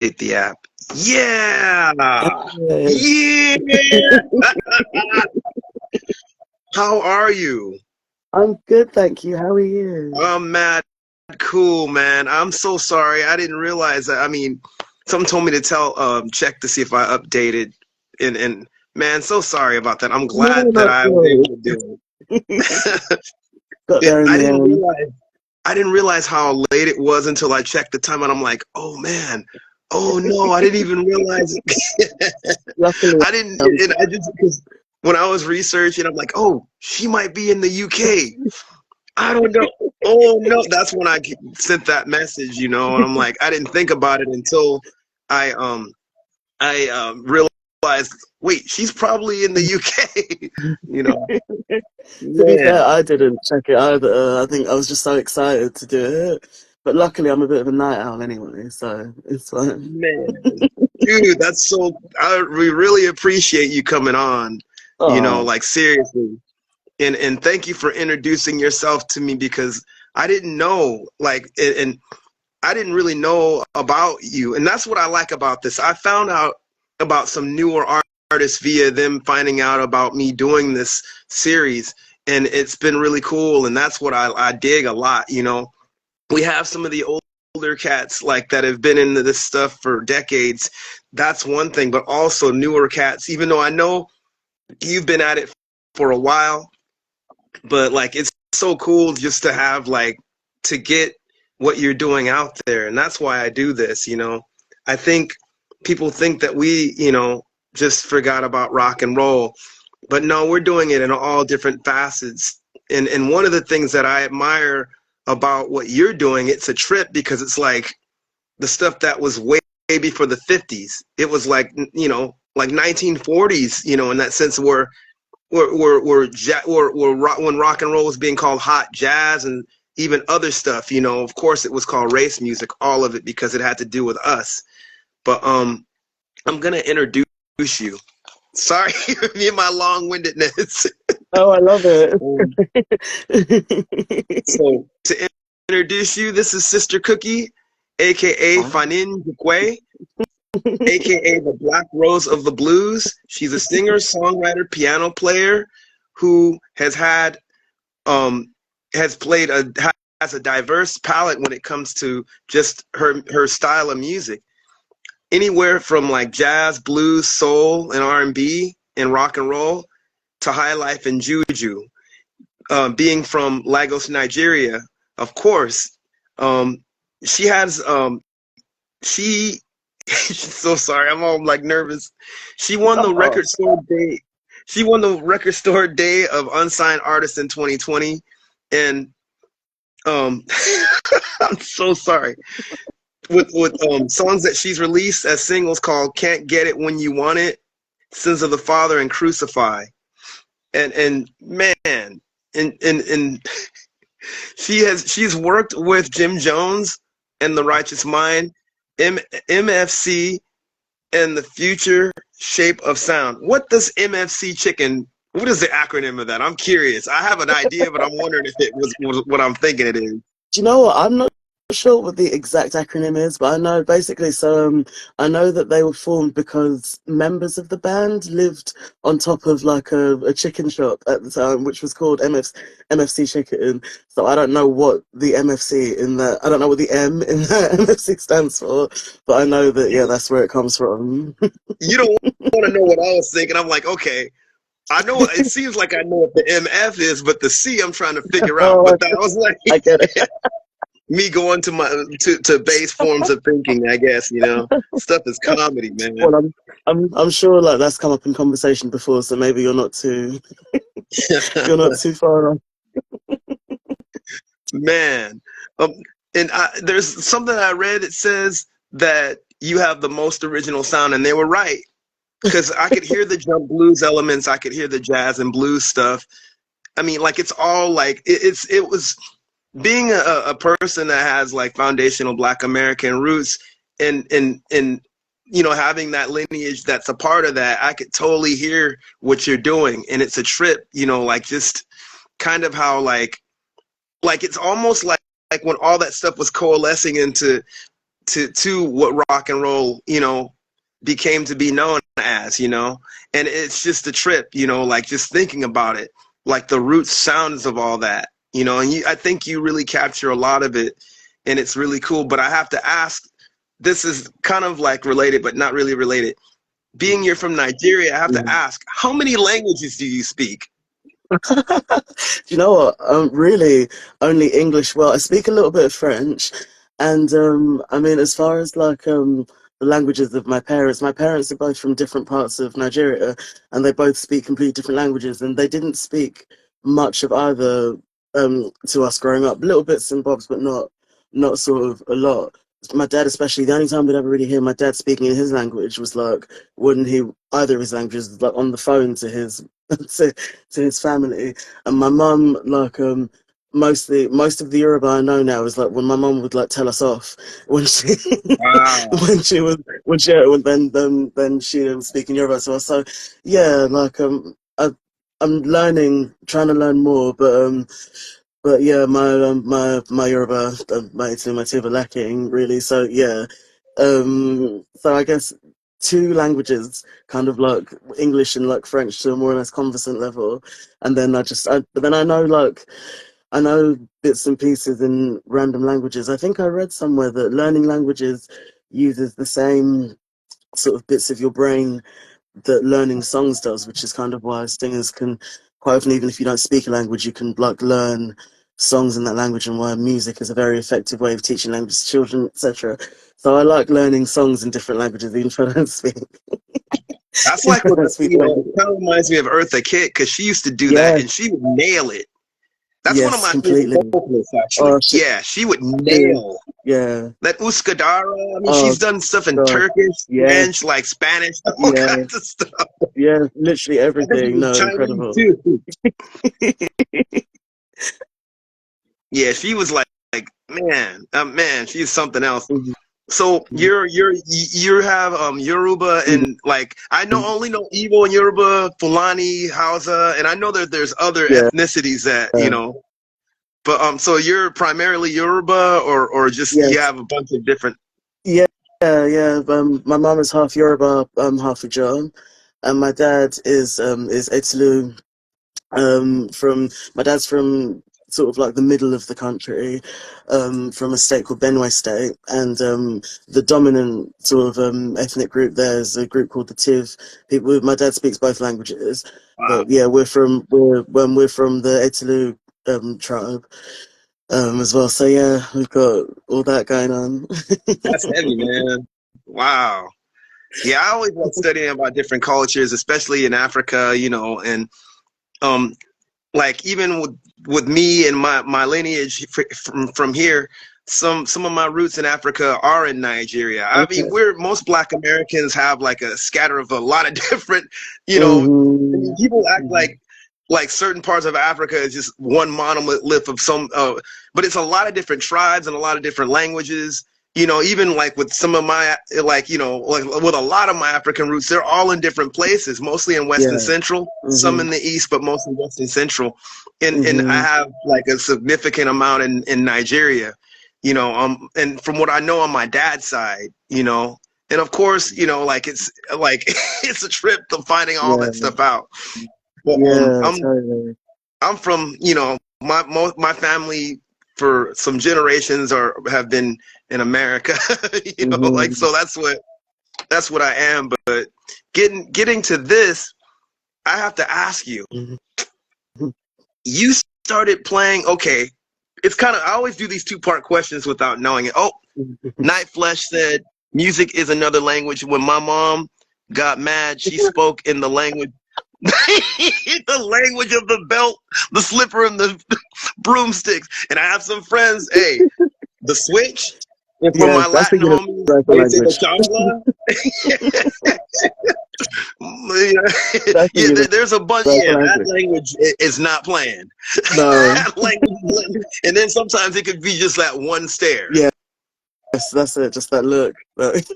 the app. Yeah. Yes. Yeah. How are you? I'm good, thank you. How are you? I'm mad cool, man. I'm so sorry. I didn't realize that. I mean, someone told me to check to see if I updated and man, so sorry about that. I'm No, glad that not I was good. able to do it. Got there in I the didn't end. realize I didn't realize how late it was until I checked the time and I'm like, oh man, oh no, I didn't even realize Luckily, I didn't, I'm and I just because when I was researching, I'm like, oh, she might be in the UK. I don't know. Oh no, that's when I sent that message, and I'm like, I didn't think about it until I realized, wait, she's probably in the UK, you know. to be fair, Man, I didn't check it either. I think I was just so excited to do it. But luckily, I'm a bit of a night owl anyway, so it's fine. man, dude, we really appreciate you coming on, Oh, like seriously. And thank you for introducing yourself to me because I didn't know, like, and I didn't really know about you, and that's what I like about this. I found out about some newer artists via them finding out about me doing this series, and it's been really cool. And that's what I dig a lot. We have some of the older cats like that have been into this stuff for decades. That's one thing, but also newer cats. Even though I know you've been at it for a while, but like it's so cool just to have like to get what you're doing out there, and that's why I do this. I think people think that we just forgot about rock and roll, but no, we're doing it in all different facets. And one of the things that I admire about what you're doing, it's a trip because it's like the stuff that was way before the 50s. It was like 1940s, in that sense when rock and roll was being called hot jazz and even other stuff. Of course it was called race music, all of it, because it had to do with us. But I'm gonna introduce you. Sorry, me and my long-windedness. oh, I love it. Um, so to introduce you, this is Sister Cookie, aka Oh. Fanin Jukwe, aka the Black Rose of the Blues. She's a singer, songwriter, piano player who um has played has a diverse palette when it comes to just her style of music. Anywhere from like jazz, blues, soul, and R&B and rock and roll to high life and juju. Being from Lagos, Nigeria, of course, um, she has she so sorry, I'm all like nervous. She won the Oh, record store day. She won the record store day of unsigned artists in 2020, and um, I'm so sorry. With songs that she's released as singles called "Can't Get It When You Want It," "Sins of the Father," and "Crucify." And man, and she's worked with Jim Jones and The Righteous Mind, MFC, and The Future Shape of Sound. What does MFC chicken? What is the acronym of that? I'm curious. I have an idea, but I'm wondering if it was what I'm thinking it is. do you know what? I'm not sure what the exact acronym is, but I know basically. I know that they were formed because members of the band lived on top of like a chicken shop at the time, which was called MFC Chicken. So I don't know what the MFC in that. I don't know what the M in that MFC stands for, but I know that yeah, that's where it comes from. You don't want to know what I was thinking. I'm like, okay, I know it seems like I know what the MF is, but the C I'm trying to figure out. Oh, But that was like I get it. me going to my to base forms of thinking, I guess. Stuff is comedy, man. Well, I'm sure like that's come up in conversation before, so maybe you're not too far off. Man. Um, and there's something I read that says that you have the most original sound, and they were right. Because I could hear the jump blues elements, I could hear the jazz and blues stuff. I mean, like it's all like it was being a person that has like foundational Black American roots, and having that lineage that's a part of that. I could totally hear what you're doing, and it's a trip. Like just kind of how like it's almost like when all that stuff was coalescing into to what rock and roll, became to be known as, and it's just a trip, like just thinking about it, like the root sounds of all that, and I think you really capture a lot of it, and it's really cool. But I have to ask, this is kind of like related, but not really related. Being you're from Nigeria, I have to ask, how many languages do you speak? You know what? Really, only English. Well, I speak a little bit of French, and I mean, as far as like the languages of my parents are both from different parts of Nigeria, and they both speak completely different languages, and they didn't speak much of either to us growing up. Little bits and bobs, but not sort of a lot. My dad, especially, the only time we'd ever really hear my dad speaking in his language was like when he either of his languages like on the phone to his to, to his family. And my mum, like most of the Yoruba I know now is like when my mum would like tell us off when she Wow. when she was speaking Yoruba to us. So yeah, like I'm learning, trying to learn more, but yeah, my Yoruba, my two are lacking really. So yeah, so I guess two languages, kind of like English and like French to a more or less conversant level, and then but then I know bits and pieces in random languages. I think I read somewhere that learning languages uses the same sort of bits of your brain that learning songs does, which is kind of why singers can quite often, even if you don't speak a language, you can like learn songs in that language, and why music is a very effective way of teaching language to children, etc. So I like learning songs in different languages, even if I don't speak. That's Even like if I what, don't speak language. it kind of reminds me of Eartha Kitt, because she used to do that Yeah, and she would nail it. That's one of yes, my favorite completely. vocalists, Oh, actually. Yeah, she would she, nail yeah. that Uskadara. I mean, Oh she's done stuff in God, Turkish, yeah, French, like Spanish, all yeah, kinds of stuff. yeah. Literally I think she everything. was No, Chinese incredible. too. Yeah, she was like man, man, she's something else. Mhm. So you have Yoruba, Mhm. and like I only know Igbo and Yoruba, Fulani, Hausa, and I know that there's other Yeah, ethnicities that But so you're primarily Yoruba, or just you yes, have a bunch of different. yeah, yeah. My mum is half Yoruba, half Ijaw, and my dad is Etulu. From my dad's from sort of like the middle of the country, from a state called Benue State, and the dominant sort of ethnic group there is a group called the Tiv. People, my dad speaks both languages, Wow, but yeah, we're from the Etulu tribe as well. So yeah, we've got all that going on. that's heavy, man. Wow. Yeah, I always like studying about different cultures, especially in Africa, and um, like even with me and my lineage from here, some of my roots in Africa are in Nigeria. I mean, Okay. we're most Black Americans have like a scatter of a lot of different, I mean, Hmm. people act Hmm. like certain parts of Africa is just one monolith of some, but it's a lot of different tribes and a lot of different languages. Even like with some of my, like with a lot of my African roots, they're all in different places, mostly in West and Yeah. Central, some Hmm. in the East, but mostly West and Central. And I Hmm. have like a significant amount in Nigeria, and from what I know on my dad's side, and of course, like it's like it's a trip to finding all that Yeah. stuff out. But Yeah. Totally. I'm from, my family for some generations or have been in America, like Hmm. so that's what I am. But getting to this, I have to ask you. Hmm. You started playing. Okay, it's kind of I always do these two-part questions without knowing it. Oh, Night Flesh said music is another language. When my mom got mad, she spoke in the language the language of the belt, the slipper, and the broomsticks. And I have some friends, hey, the switch. And for Yeah, my that's the Latin homies, universal they say the language. chancla. That's the Yeah, there's a bunch. universal Yeah, that language. language is not playing. No. That language, and then sometimes it could be just that one stare. Yes, that's it. Just that look. But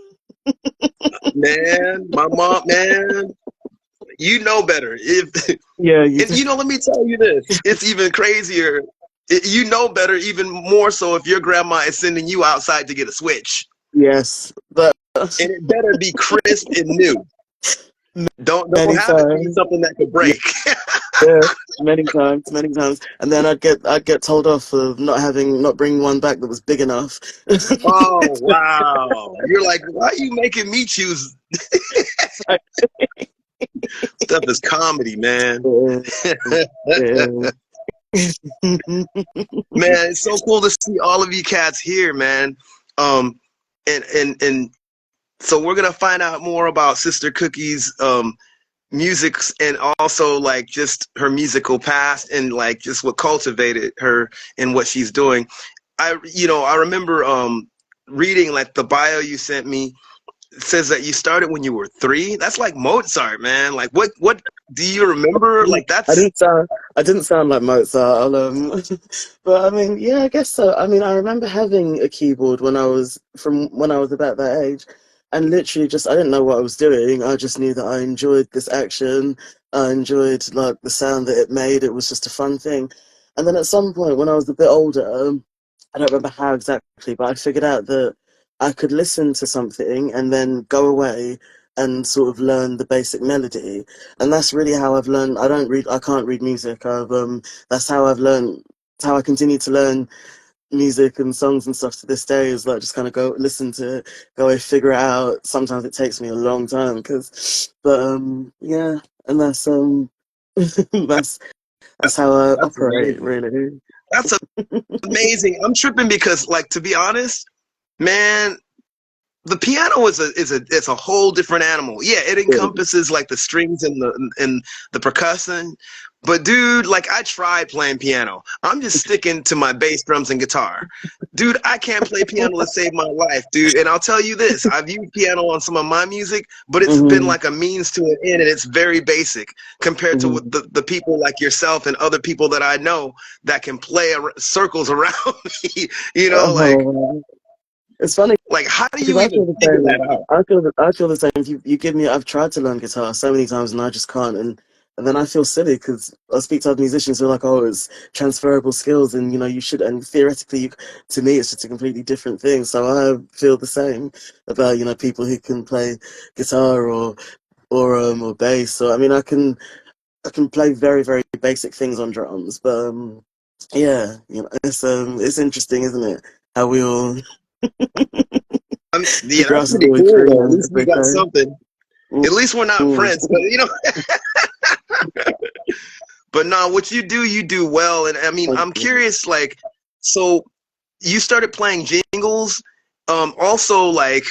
Man, my mom, man, you know better. If yeah, you And just let me tell you this. It's even crazier. You know better, even more so if your grandma is sending you outside to get a switch. Yes, but and it better be crisp and new. Don't many have it be times. something that could Yeah, break. yeah, many times, and then I'd get told off for not bringing one back that was big enough. Oh wow! You're like, why are you making me choose? Stuff is comedy, man. Yeah. Man, it's so cool to see all of you cats here, man. Um, and so we're gonna find out more about Sister Cookie's music and also like just her musical past and like just what cultivated her and what she's doing. I remember reading like the bio you sent me. It says that you started when you were 3. That's like Mozart, man. Like what do you remember? Like I that's didn't sound I didn't sound like Mozart, but I mean, yeah, I guess so. I mean, I remember having a keyboard when I was about that age, and literally just I didn't know what I was doing. I just knew that I enjoyed this action. I enjoyed like the sound that it made. It was just a fun thing. And then at some point when I was a bit older, I don't remember how exactly, but I figured out that I could listen to something and then go away and sort of learn the basic melody, and that's really how I've learned. I can't read music. That's how I've learned. It's how I continue to learn music and songs and stuff to this day. Is like just kind of go listen to it, go and figure it out. Sometimes it takes me a long time but yeah, and that's that's how I that's operate amazing. really. That's amazing. I'm tripping because like to be honest, man, the piano is a whole different animal. Yeah, it encompasses like the strings and the percussion. But dude, like I tried playing piano. I'm just sticking to my bass drums and guitar. Dude, I can't play piano to save my life, dude. And I'll tell you this, I've used piano on some of my music, but it's been Hmm. like a means to an end and it's very basic compared to what Hmm. the people like yourself and other people that I know that can play circles around me. Oh, it's funny. Like how do Because you I even feel the figure same. that out? I feel the same. You give me. I've tried to learn guitar so many times, and I just can't. And then I feel silly because I speak to other musicians who are like, "Oh, it's transferable skills, and you should." And theoretically, to me, it's just a completely different thing. So I feel the same about people who can play guitar or bass. So I mean, I can play very very basic things on drums, but yeah, it's interesting, isn't it? How we all the Yeah, that's grass is pretty always cool though. At greener, least as we they got say. something. At least we're not Mm. Prince, but but no, what you do well. And I mean, Thank I'm you. curious, like, so you started playing jingles. Also, like,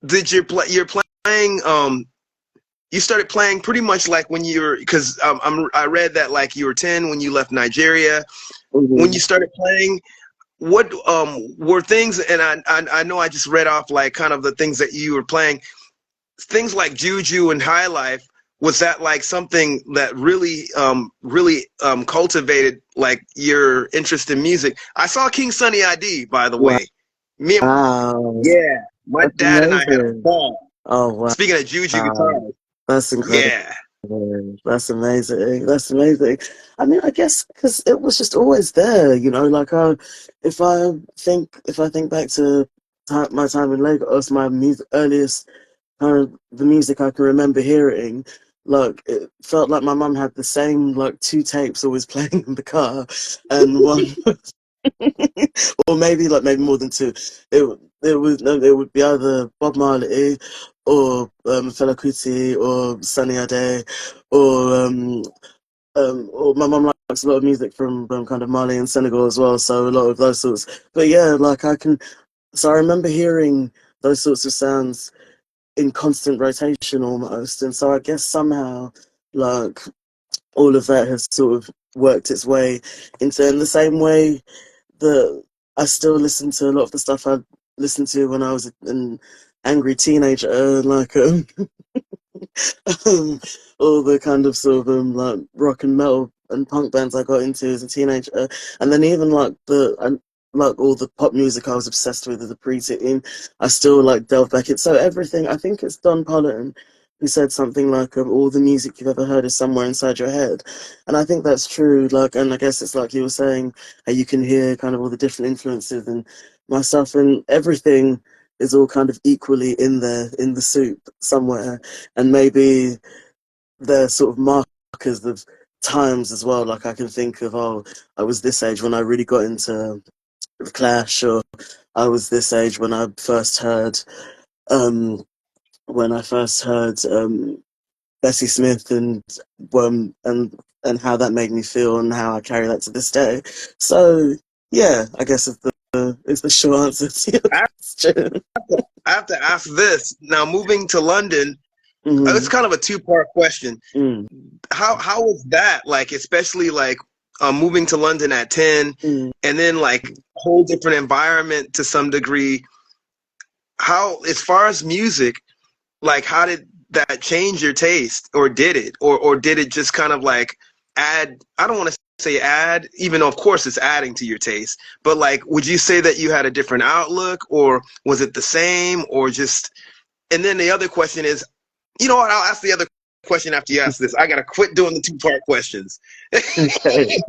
you're playing you started playing pretty much like when you were because I read that like you were 10 when you left Nigeria. When you Mhm. started playing, what were things? And I know I just read off like kind of the things that you were playing. Things like Juju and High Life, was that like something that really cultivated like your interest in music? I saw King Sunny ID, by the way. Me and Wow, yeah, my that's dad and I had a amazing. ball. Oh Speaking of Juju wow, guitars, that's incredible. yeah. That's amazing. That's amazing. I mean, I guess because it was just always there, Like, if I think back to my time in Lagos, my earliest kind of the music I can remember hearing, like it felt like my mum had the same like two tapes always playing in the car, and one or maybe more than two. It would be either Bob Marley or Fela Kuti or Sunny Ade or my mum likes a lot of music from kind of Mali and Senegal as well, so a lot of those sorts. But yeah, like so I remember hearing those sorts of sounds in constant rotation almost, and so I guess somehow like all of that has sort of worked its way into in the same way that I still listen to a lot of the stuff I listened to when I was an angry teenager, like um, all the kind of sort of like rock and metal and punk bands I got into as a teenager, and then even like all the pop music I was obsessed with as a preteen, I still like delve back in. So everything, I think it's Don Pollen who said something like, "All the music you've ever heard is somewhere inside your head," and I think that's true. Like, and I guess it's like you were saying, how you can hear kind of all the different influences and myself and everything. is all kind of equally in there in the soup somewhere, and maybe they're sort of markers of times as well. Like I can think of, oh, I was this age when I really got into the Clash, or I was this age um, when I first heard Bessie Smith, and how that made me feel, and how I carry that to this day. So yeah, I guess it's the short answer to your I question. I have to ask this now. Moving to London, it's Mm, kind of a two-part question. mm, How was that like, especially like moving to London at 10, mm. and then like whole different environment to some degree? How, as far as music, like how did that change your taste, or did it, or did it just kind of like add, I don't want to say add, even though of course it's adding to your taste, but like would you say that you had a different outlook, or was it the same, or just, and then the other question is, you know what, I'll ask the other question after you ask this. I gotta quit doing the two-part questions. Okay.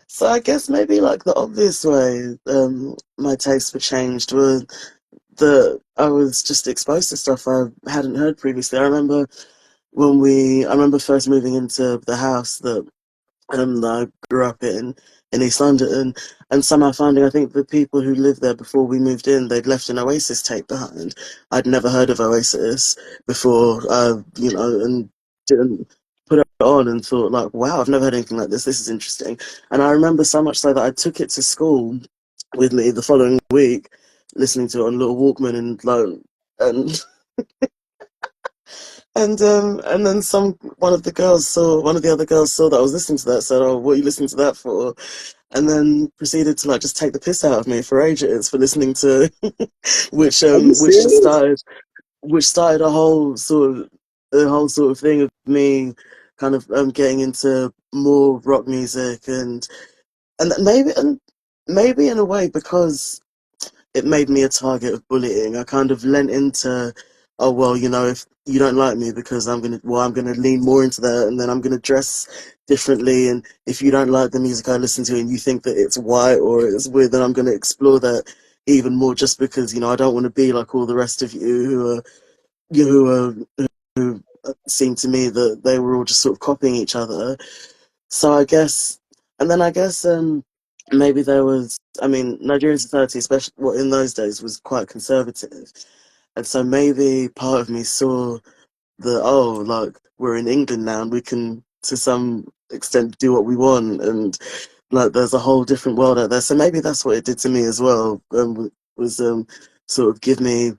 So I guess maybe like the obvious way my tastes were changed were that I was just exposed to stuff I hadn't heard previously. I remember first moving into the house that I grew up in East London, and somehow finding, I think the people who lived there before we moved in, they'd left an Oasis tape behind. I'd never heard of Oasis before, and didn't put it on and thought like, wow, I've never heard anything like this. This is interesting. And I remember so much so that I took it to school with me the following week, listening to it on a little Walkman, and and then one of the other girls saw that I was listening to that, said, "Oh, what are you listening to that for?" And then proceeded to like just take the piss out of me for ages for listening to Are you which just serious? started a whole sort of thing of me kind of getting into more rock music, and maybe in a way because it made me a target of bullying. I kind of lent into, oh well, if you don't like me because I'm gonna lean more into that, and then I'm gonna dress differently. And if you don't like the music I listen to, and you think that it's white or it's weird, then I'm gonna explore that even more, just because I don't want to be like all the rest of you who are who seem to me that they were all just sort of copying each other. So I guess, and then I guess maybe there was, I mean, Nigerian society, especially in those days, was quite conservative, and so maybe part of me saw that, oh, like we're in England now, and we can to some extent do what we want, and like there's a whole different world out there. So maybe that's what it did to me as well. Was sort of give me.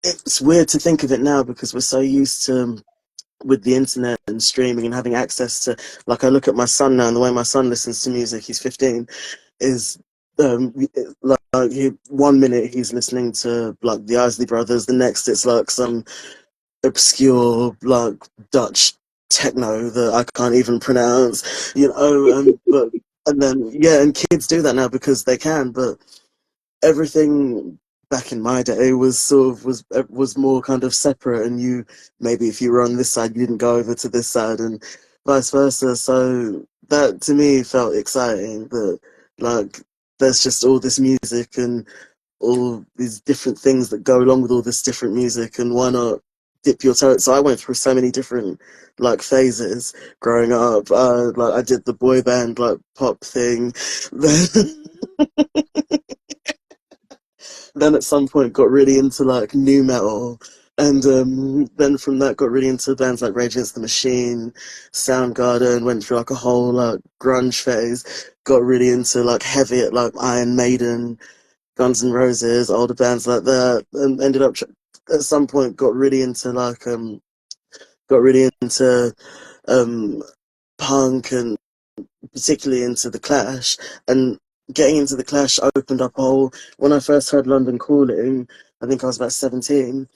It's weird to think of it now because we're so used to with the internet and streaming and having access to, like, I look at my son now, and the way my son listens to music, he's 15, is um like 1 minute he's listening to like the Isley Brothers, the next it's like some obscure like Dutch techno that I can't even pronounce, but and then yeah, and kids do that now because they can, but everything back in my day was was more kind of separate, and you maybe if you were on this side you didn't go over to this side, and vice versa. So that to me felt exciting, that like there's just all this music and all these different things that go along with all this different music, and why not dip your toe. So I went through so many different like phases growing up. Like I did the boy band like pop thing, then then at some point got really into like new metal, and then from that got really into bands like Rage Against the Machine, Soundgarden, went through like a whole like grunge phase, got really into like heavy at like Iron Maiden, Guns N' Roses, older bands like that, and ended up at some point got really into um punk, and particularly into the Clash, and getting into the Clash opened up a whole. When I first heard London Calling, I think I was about 17,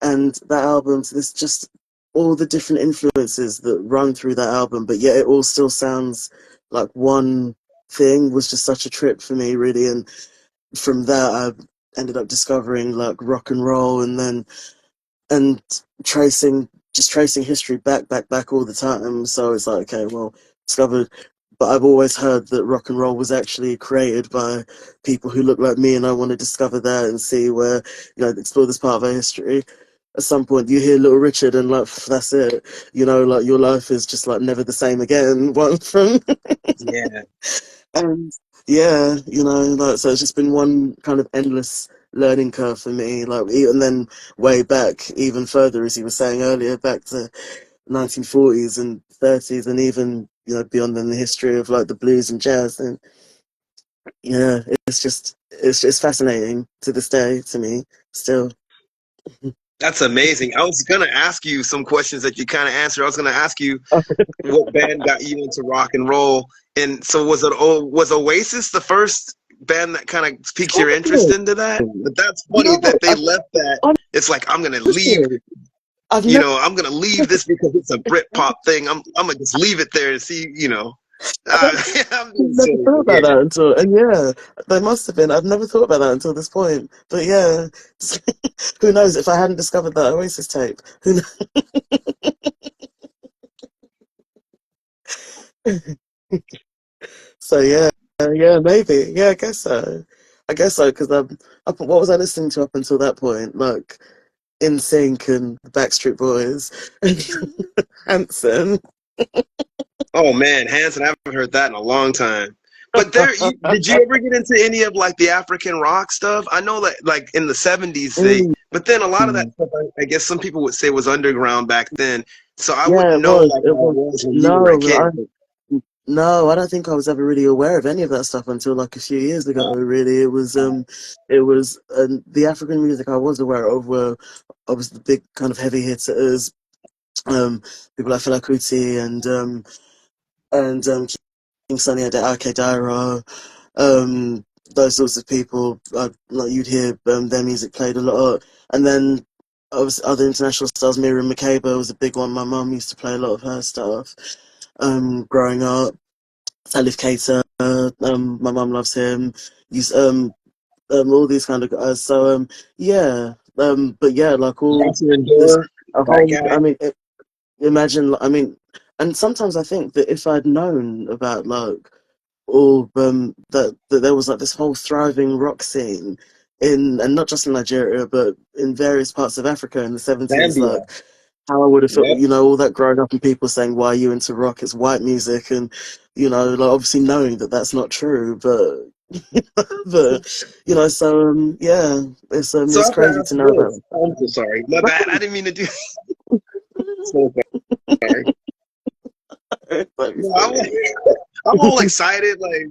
and that album, there's just all the different influences that run through that album, but yet it all still sounds like one thing, was just such a trip for me, really. And from that, I ended up discovering like rock and roll, and then and tracing history back all the time. So it's like, okay, well, discovered but I've always heard that rock and roll was actually created by people who look like me, and I want to discover that and see where, explore this part of our history. At some point, you hear Little Richard, and like that's it. Like your life is just like never the same again. One from Yeah, and yeah, like so it's just been one kind of endless learning curve for me. Like and then way back, even further, as you were saying earlier, back to 1940s and 30s, and even beyond in the history of like the blues and jazz. And yeah, it's fascinating to this day to me still. that's amazing. I was gonna ask you some questions that you kind of answered. I was gonna ask you what band got you into rock and roll, and so was Oasis the first band that kind of piqued your interest into that? But that's funny No, that they left that. It's like I'm gonna leave. honestly, I've never, I'm gonna leave this because it's a Britpop thing. I'm gonna just leave it there and see. I'm being never silly, thought but about yeah. that until, and yeah, they must have been. I've never thought about that until this point. But yeah, who knows if I hadn't discovered that Oasis tape? Who knows? So yeah, yeah, maybe. Yeah, I guess so. I guess so because what was I listening to up until that point? Like In Sync and the Backstreet Boys and Hanson. Oh man, Hanson, I haven't heard that in a long time. But did you ever get into any of like the African rock stuff? I know that like in the '70s Mm. but then a lot of that stuff, I guess some people would say was underground back then. So I Yeah, wouldn't it know was. like It how it was. was when you were a No, kid. no, I don't think I was ever really aware of any of that stuff until like a few years ago. Really, it was the African music I was aware of were obviously the big kind of heavy hitters, um, people like Fela Kuti and King Sunny Ade, Ake Dairo, um, those sorts of people. Like you'd hear their music played a lot, and then obviously other international stars. Miriam Makeba was a big one. My mum used to play a lot of her stuff. Growing up. Salif Keita, my mum loves him. Use all these kind of guys. So yeah, but yeah, like all Catherine this Dorr, a that whole. I guy. mean, imagine. I mean, and sometimes I think that if I'd known about like all that there was like this whole thriving rock scene in, and not just in Nigeria but in various parts of Africa in the 70s, Zambia. like how I would have felt, Yep. all that growing up and people saying, why are you into rock? It's white music. And, like obviously knowing that that's not true, but, so, yeah, So I it's have to crazy ask to know this. about. I'm so sorry. My bad. I didn't mean to do so sorry. That'd be No, silly. I'm all excited, like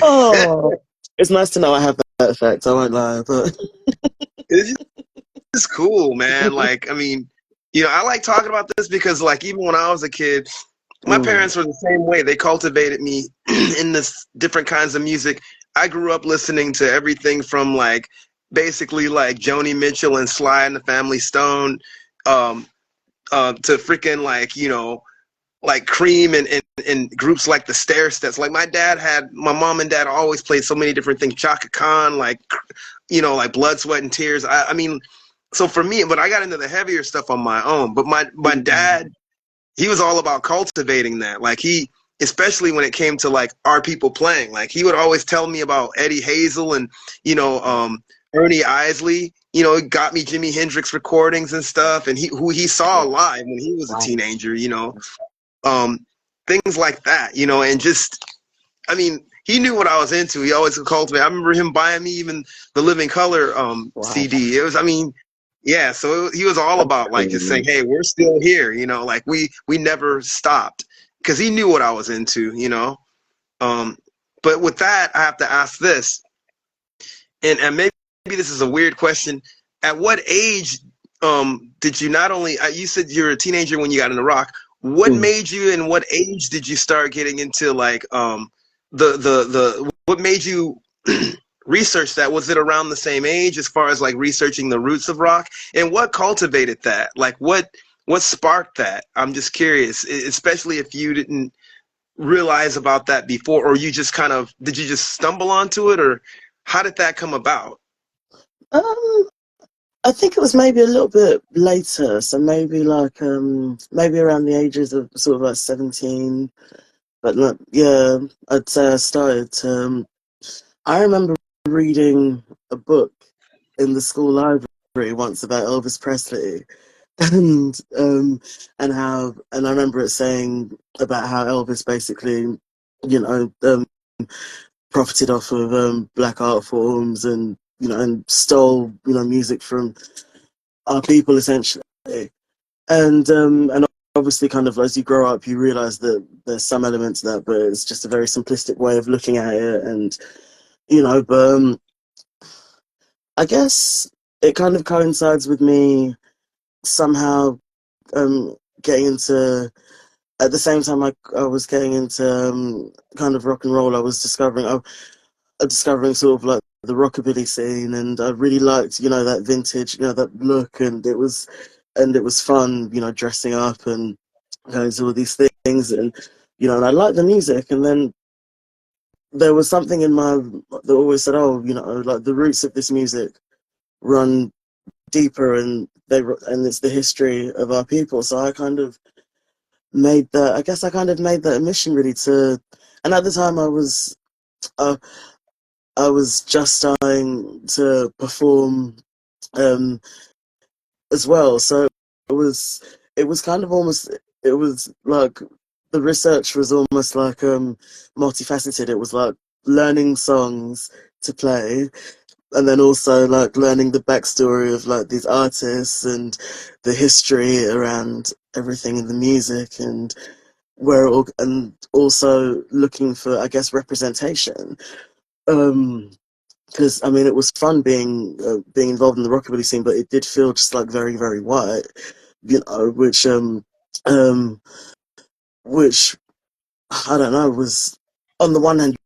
Oh, it's nice to know I have that effect. I won't lie, but it's just cool, man. Like, I mean, I like talking about this because like even when I was a kid, my mm, parents were the same way. They cultivated me in this different kinds of music. I grew up listening to everything from like basically like Joni Mitchell and Sly and the Family Stone, um, to freaking like like Cream and groups like the Stair Steps. Like my mom and dad always played so many different things. Chaka Khan, like like Blood, Sweat, and Tears. I mean, so for me, but I got into the heavier stuff on my own. But my mm, dad, he was all about cultivating that. Like especially when it came to like our people playing. Like he would always tell me about Eddie Hazel and Ernie Isley. Got me Jimi Hendrix recordings and stuff, and who he saw live when he was a wow. teenager. Um, things like that. And just I mean, he knew what I was into. He always cultivated. I remember him buying me even the Living Color Wow. CD. It was, I mean, yeah. So he was all about like just saying, "Hey, we're still here." Like we never stopped because he knew what I was into. Um, but with that, I have to ask this, and maybe this is a weird question. At what age did you not only you said you were a teenager when you got into rock? What Mm. made you and what age did you start getting into like the what made you research that? Was it around the same age as far as like researching the roots of rock? And what cultivated that? Like what sparked that? I'm just curious, especially if you didn't realize about that before, or you just kind of did you just stumble onto it, or how did that come about? Um, I think it was maybe a little bit later, so maybe like maybe around the ages of sort of like 17, But look, yeah, I'd say I started. I remember reading a book in the school library once about Elvis Presley, and I remember it saying about how Elvis basically, you know, profited off of black art forms, and and stole music from our people essentially. And obviously, kind of as you grow up, you realize that there's some elements of that, but it's just a very simplistic way of looking at it. And but I guess it kind of coincides with me somehow getting into, at the same time I was getting into kind of rock and roll. I was discovering sort of like the rockabilly scene, and I really liked that vintage, that look, and it was fun, dressing up and going to all these things, and and I liked the music. And then there was something in my that always said, oh, like the roots of this music run deeper, and it's the history of our people. So I kind of made that. I guess I kind of made that a mission, really. And at the time, uh, I was just starting to perform um, as well. So it was it was kind of almost it was like the research was almost like multifaceted. It was like learning songs to play, and then also like learning the backstory of like these artists and the history around everything in the music, and and also looking for, I guess, representation. Um, because I mean, it was fun being involved in the rockabilly scene, but it did feel just like very, very white, which um, which I don't know, was, on the one hand,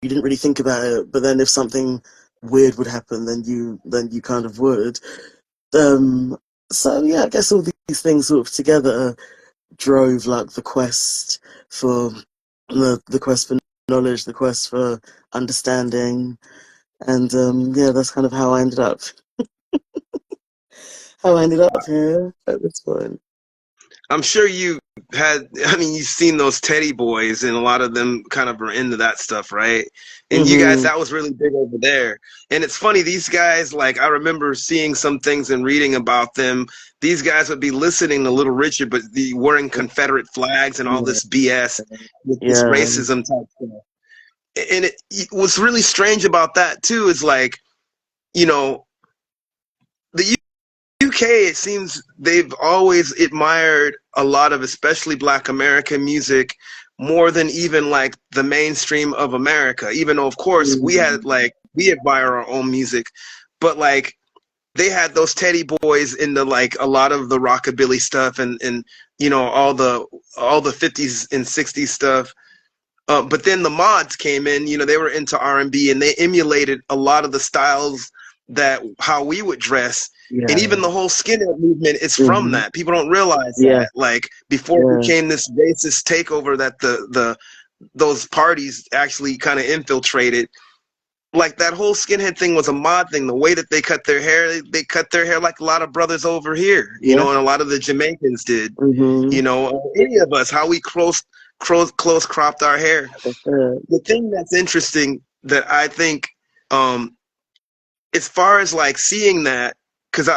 you didn't really think about it, but then if something weird would happen, then you kind of would. Um, so yeah, I guess all these things sort of together drove like the quest for the quest for knowledge, the quest for understanding, and yeah, that's kind of how I ended up here at this point. I'm sure you I mean, you've seen those Teddy Boys, and a lot of them kind of are into that stuff, right? And you guys, Hmm. that was really big over there. And it's funny, these guys, like, I remember seeing some things and reading about them. These guys would be listening to Little Richard, but wearing Confederate flags and all Yeah, this BS with this yeah, racism type stuff. And what's really strange about that, too, is like, you know, the UK, it seems they've always admired a lot of, especially Black American music, more than even like the mainstream of America. Even though, of course, we admire our own music, but like they had those Teddy Boys into like a lot of the rockabilly stuff, and all the 50s and 60s stuff. But then the mods came in, they were into R&B, and they emulated a lot of the styles that how we would dress. And yeah, even the whole skinhead movement is from hmm, that. People don't realize yeah, that. Like before it yeah, became this racist takeover that the those parties actually kind of infiltrated. Like that whole skinhead thing was a mod thing. The way that they cut their hair like a lot of brothers over here, yeah, and a lot of the Jamaicans did. hmm, Any of us, how we close cropped our hair. that's it. The thing that's interesting that I think, um, as far as like seeing that, because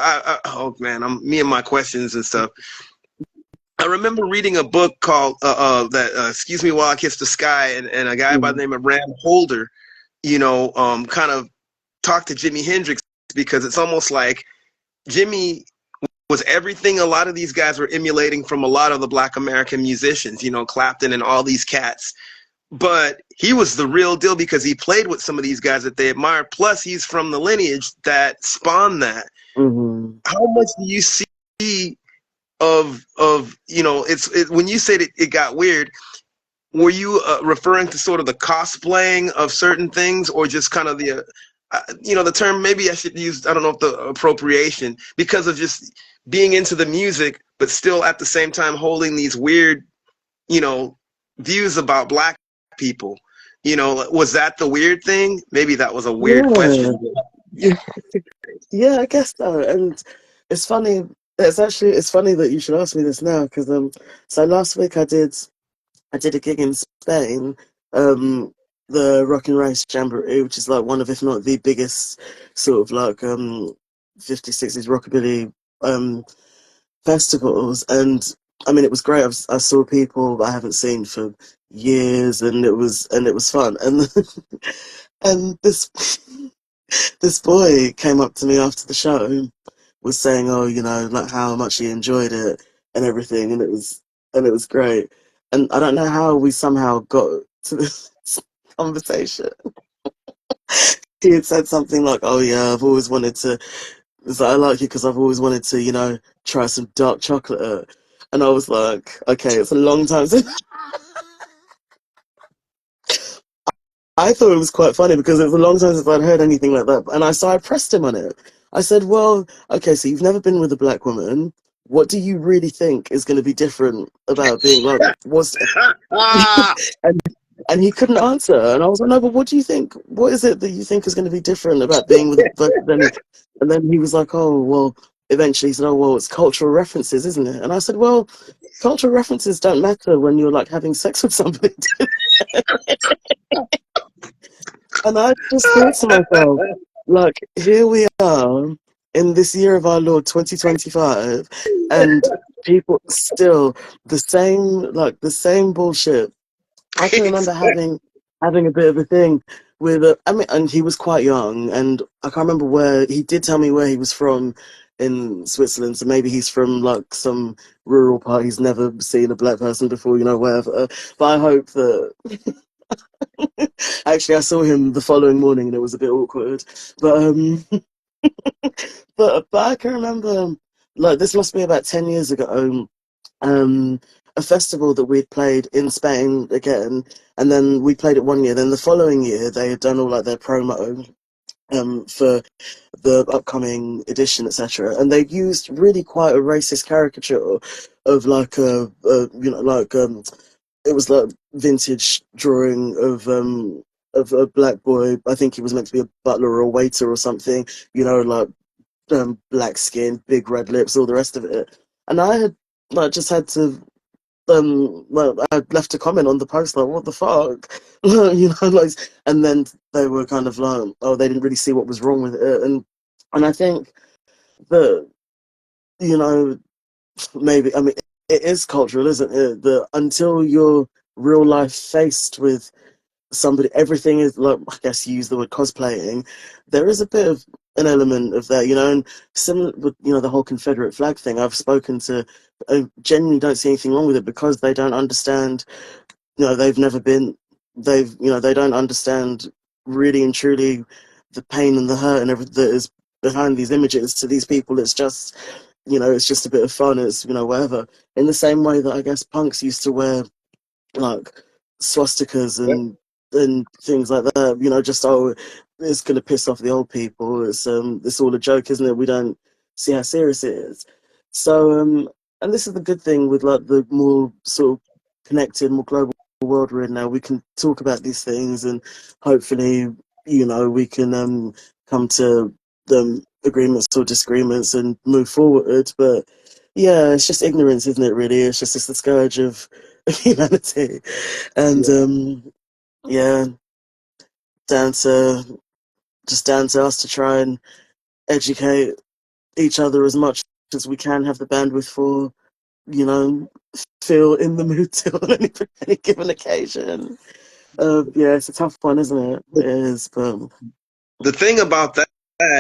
oh man, me and my questions and stuff. I remember reading a book called that Excuse Me While I Kiss the Sky, and a guy by the Mhm. name of Ram Holder, kind of talked to Jimi Hendrix, because it's almost like Jimmy was everything a lot of these guys were emulating from a lot of the Black American musicians, Clapton and all these cats. But he was the real deal because he played with some of these guys that they admired. Plus, he's from the lineage that spawned that. Mhm. How much do you see of when you said it got weird? Were you referring to sort of the cosplaying of certain things, or just kind of the term? Maybe I should use, I don't know if the appropriation, because of just being into the music, but still at the same time holding these weird you know, views about black people. Was that the weird thing? Maybe that was a weird Yeah, question. yeah, yeah, I guess so. And it's funny. It's funny that you should ask me this now, because so last week I did a gig in Spain, um, the Rock and Race Jamboree, which is like one of, if not the biggest, sort of like 50s, 60s rockabilly um, festivals. And I mean, it was great. I saw people I haven't seen for years, and it was fun. And and this boy came up to me after the show, was saying, "Oh, like how much he enjoyed it and everything," and it was great. And I don't know how we somehow got to this conversation. He had said something like, "Oh yeah, I've always wanted to. It's like, I like you because I've always wanted to, try some dark chocolate." And I was like, "Okay, it's a long time since." I thought it was quite funny because it was a long time since I'd heard anything like that. And I pressed him on it. I said, "Well, okay, so you've never been with a black woman. What do you really think is going to be different about being like was?" and and he couldn't answer. And I was like, "No, but what do you think? What is it that you think is going to be different about being with a black?" And then he was like, "Oh, well." Eventually, he said, "Oh, well, it's cultural references, isn't it?" And I said, "Well, cultural references don't matter when you're like having sex with somebody." And I just thought to myself, like, here we are in this year of our Lord 2025, and people still the same bullshit. I can remember having a bit of a thing with I mean, and he was quite young, and I can't remember where he did tell me where he was from in Switzerland, so maybe he's from like some rural part. He's never seen a black person before, wherever. But I hope that actually I saw him the following morning and it was a bit awkward. But but I can remember, like, this must be about 10 years ago. Um, a festival that we'd played in Spain again, and then we played it one year. Then the following year, they had done all like their promo for the upcoming edition, etc. And they used really quite a racist caricature of like it was like vintage drawing of a black boy. I think he was meant to be a butler or a waiter or something. Like black skin, big red lips, all the rest of it. And I had like just had to well, I left a comment on the post like, "What the fuck?" Like, and then they were kind of like, "Oh, they didn't really see what was wrong with it," and I think that you know maybe, I mean, it is cultural, isn't it? That until you're real life faced with somebody, everything is like, I guess you use the word cosplaying. There is a bit of an element of that, and similar with the whole Confederate flag thing. I've spoken to, I genuinely don't see anything wrong with it because they don't understand. They've never been. They don't understand really and truly the pain and the hurt and everything that is behind these images. To these people, it's just a bit of fun. It's whatever. In the same way that I guess punks used to wear like swastikas and things like that. Just, oh, it's gonna piss off the old people. It's all a joke, isn't it? We don't see how serious it is. So and this is the good thing with like the more sort of connected, more global world we're in now. We can talk about these things and hopefully we can come to agreements or disagreements and move forward. But yeah, it's just ignorance, isn't it? Really, it's the scourge of humanity. And Yeah. yeah, down to down to us to try and educate each other as much as we can have the bandwidth for, you know, feel in the mood to on any given occasion. Yeah, it's a tough one, isn't it? It is, but The thing about that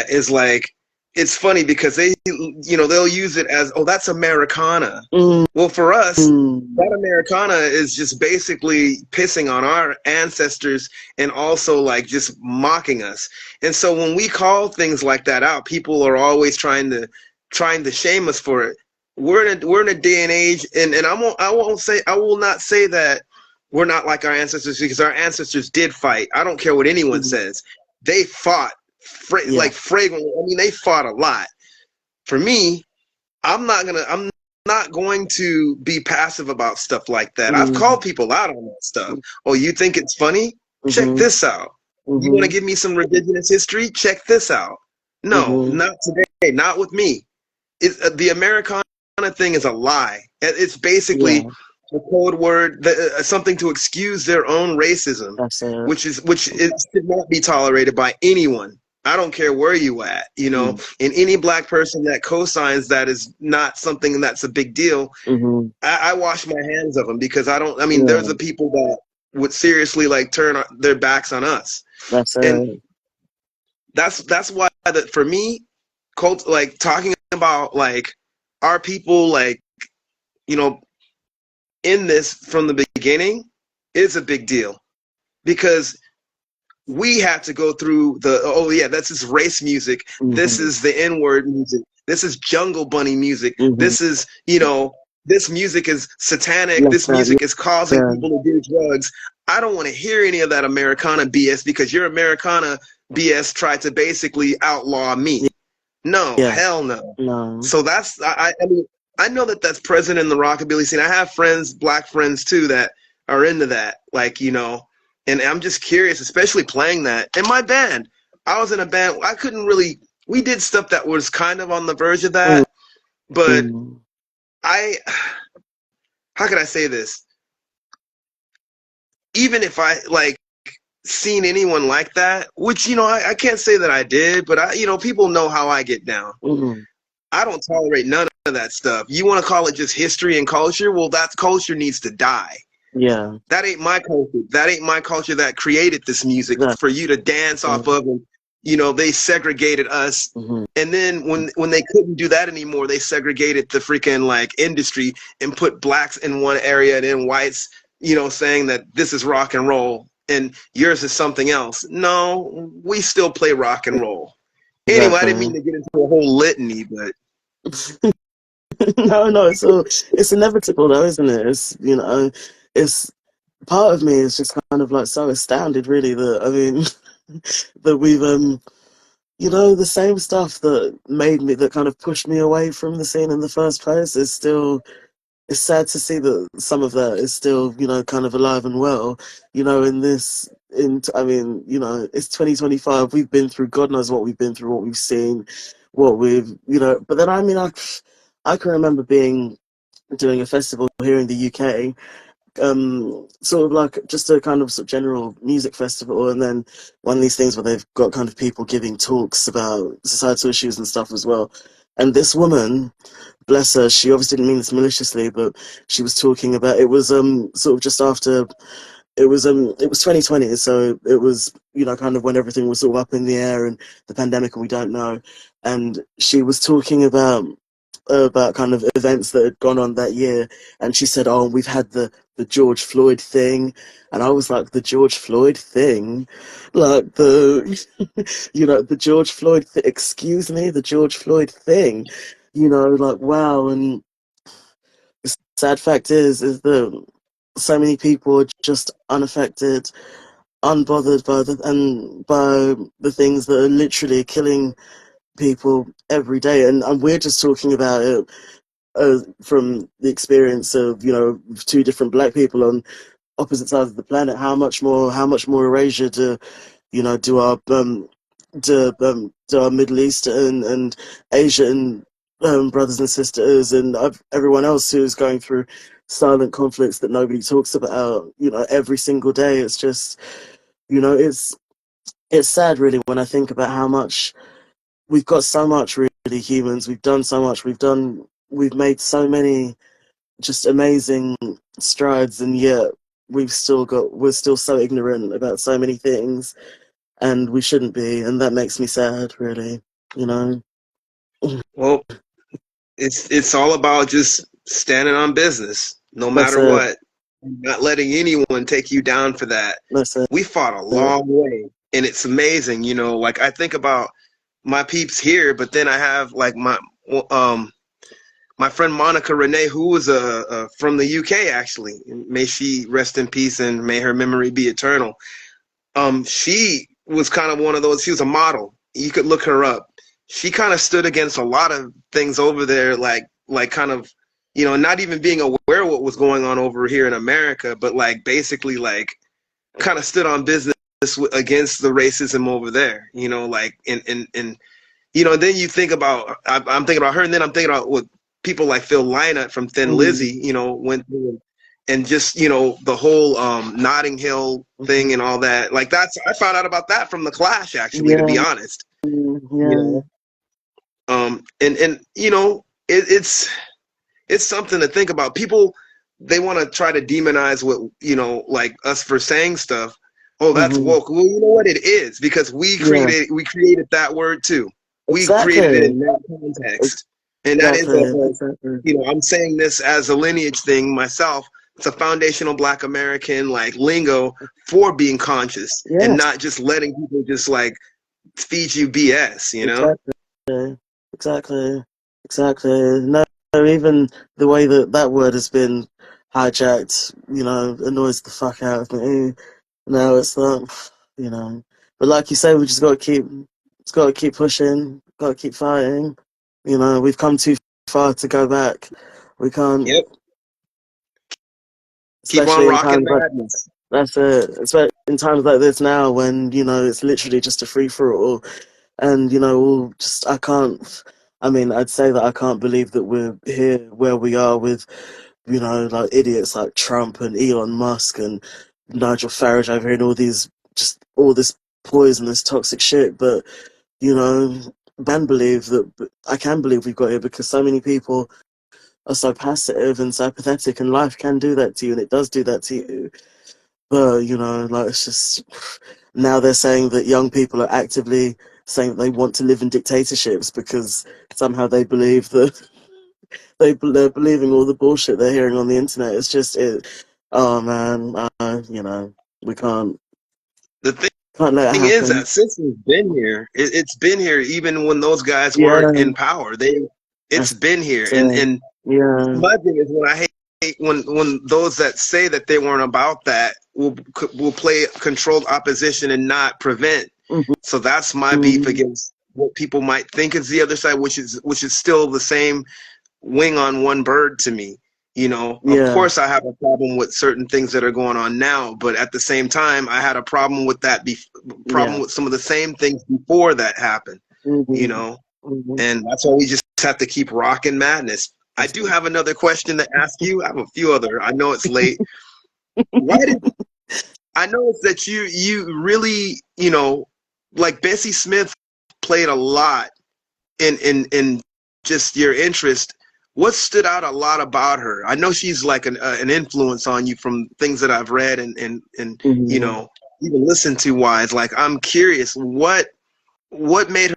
is like it's funny because they'll use it as, oh, that's Americana. mm, Well, for us, that mm, Americana is just basically pissing on our ancestors and also like just mocking us. And so when we call things like that out, people are always trying to shame us for it. We're in a day and age, and I will not say that we're not like our ancestors, because our ancestors did fight. I don't care what anyone mm, says. They fought yeah, like fragrantly. I mean, they fought a lot. For me, I'm not going to be passive about stuff like that. I've mm, called people out on that stuff. Oh, you think it's funny? Check mm-hmm, this out. You want to mm-hmm, give me some revisionist history? Check this out. No, mm-hmm, not today. Not with me. The Americana thing is a lie. It's basically yeah, a code word, something to excuse their own racism, That's it. which should not be tolerated by anyone. I don't care where you at, you know, Mm. and any black person that cosigns that is not something that's a big deal. Mm-hmm. I wash my hands of them because I don't. I mean, there's Yeah, the people that would seriously like turn their backs on us, that's and it. that's why that for me, cult like talking about like our people like you know in this from the beginning is a big deal because we had to go through the oh yeah that's this race music, this Mm-hmm. is the n-word music, this is jungle bunny music, Mm-hmm. this is you know this music is satanic, Left this that. music is causing Yeah, people to do drugs. I don't want to hear any of that Americana BS because your Americana BS tried to basically outlaw me. No, yeah. hell no. No. So that's I mean I know that that's present in the rockabilly scene. I have friends, black friends too, that are into that. Like you know, and I'm just curious, especially playing that in my band. I was in a band. I couldn't really. We did stuff that was kind of on the verge of that, but Mm-hmm. I. How could I say this? Even if I like seen anyone like that, which you know I can't say that I did, but I you know people know how I get down. Mm-hmm. I don't tolerate none of that stuff. You want to call it just history and culture? Well, that culture needs to die. Yeah. That ain't my culture. That ain't my culture that created this music That. for you to dance off of. And, you know, they segregated us. Mm-hmm. And then when they couldn't do that anymore, they segregated the freaking like industry and put blacks in one area and then whites, you know, saying that this is rock and roll and yours is something else. No, we still play rock and roll. Anyway, I didn't mean Exactly. to get into a whole litany, but No, no, it's inevitable though, isn't it? It's it's part of me is just kind of like so astounded really that I mean that we've the same stuff that made me that kind of pushed me away from the scene in the first place is still it's sad to see that some of that is still, kind of alive and well, in this in I mean, it's 2025. We've been through God knows what we've been through, what we've seen, what we've, but then I mean I can remember being doing a festival here in the UK, sort of like just a kind of, general music festival, and then one of these things where they've got kind of people giving talks about societal issues and stuff as well. And this woman, bless her, she obviously didn't mean this maliciously, but she was talking about it was sort of just after it was 2020, so it was kind of when everything was sort of up in the air and the pandemic and we don't know. And she was talking about kind of events that had gone on that year, and she said, "Oh, we've had the George Floyd thing," and I was like, "The George Floyd thing, like the the George Floyd excuse me, the George Floyd thing, like wow." And the sad fact is that so many people are just unaffected, unbothered by the things that are literally killing people every day, and we're just talking about it from the experience of two different black people on opposite sides of the planet. How much more erasure do our do our Middle East and Asian brothers and sisters and everyone else who's going through silent conflicts that nobody talks about every single day. It's just it's sad really when I think about how much we've got, so much really, humans, we've done so much, we've made so many just amazing strides, and yet we're still so ignorant about so many things, and we shouldn't be, and that makes me sad really, you know. well, it's all about just standing on business, no That's matter it. what. Not letting anyone take you down for that. That's it. We fought a long way, and it's amazing. You know, like I think about my peeps here, but then I have like um my friend Monica Renee, who was from the UK actually. May she rest in peace, and may her memory be eternal. She was kind of one of those. She was a model. You could look her up. She kind of stood against a lot of things over there, like kind of, not even being aware of what was going on over here in America, but like basically like kind of stood on business against the racism over there. Like and then you think about I'm thinking about her, and then I'm thinking about what people like Phil Lynott from Thin Mm. Lizzy, went through. and just the whole Notting Hill thing and all that. Like I found out about that from the Clash, actually, to be Yeah, honest. You yeah. know, and it's something to think about. People, they want to try to demonize what like us for saying stuff. Oh, that's Hmm. woke. Well, you know what it is, because Yeah, we created that word too. We created it exactly. in that context, and that is Exactly. Exactly. I'm saying this as a lineage thing myself. It's a foundational Black American like lingo for being conscious and Yes, not just letting people just like feed you BS. exactly. Exactly. Exactly. No, even the way that that word has been hijacked, annoys the fuck out of me. No, it's not, you know. But like you say, we just got to keep pushing, got to keep fighting. We've come too far to go back. We can't, Yep. Keep on especially in rocking times like madness. that's it. Especially in times like this now, when it's literally just a free for all, and all just I can't. I mean, I'd say that I can't believe that we're here where we are with like idiots like Trump and Elon Musk and Nigel Farage over here and all this poisonous, toxic shit. But, you know, I can believe we've got here because so many people are so passive and so pathetic, and life can do that to you, and it does do that to you. But, like it's just now they're saying that young people are actively saying that they want to live in dictatorships because somehow they believe that they're believing all the bullshit they're hearing on the internet. It's just it. Oh man, we The thing can't let it is happen. that system's been here. It's been here even when those guys weren't Yeah, in power. It's that's been here, and it. Yeah. my thing is, when I hate when those that say that they weren't about that will play controlled opposition and not prevent. So that's my beef Mm-hmm. against what people might think is the other side, which is still the same wing on one bird to me. Of Yeah, course I have a problem with certain things that are going on now, but at the same time, I had a problem with problem yeah. with some of the same things before that happened, you Mm-hmm. know, Mm-hmm. and that's why we just have to keep rocking madness. I That's do have another question to ask you. I have a few other. I know it's late. Why did I noticed that you really, like Bessie Smith played a lot in just your interest. What stood out a lot about her? I know she's like an influence on you from things that I've read and mm-hmm. even listened to wise. Like, I'm curious, what made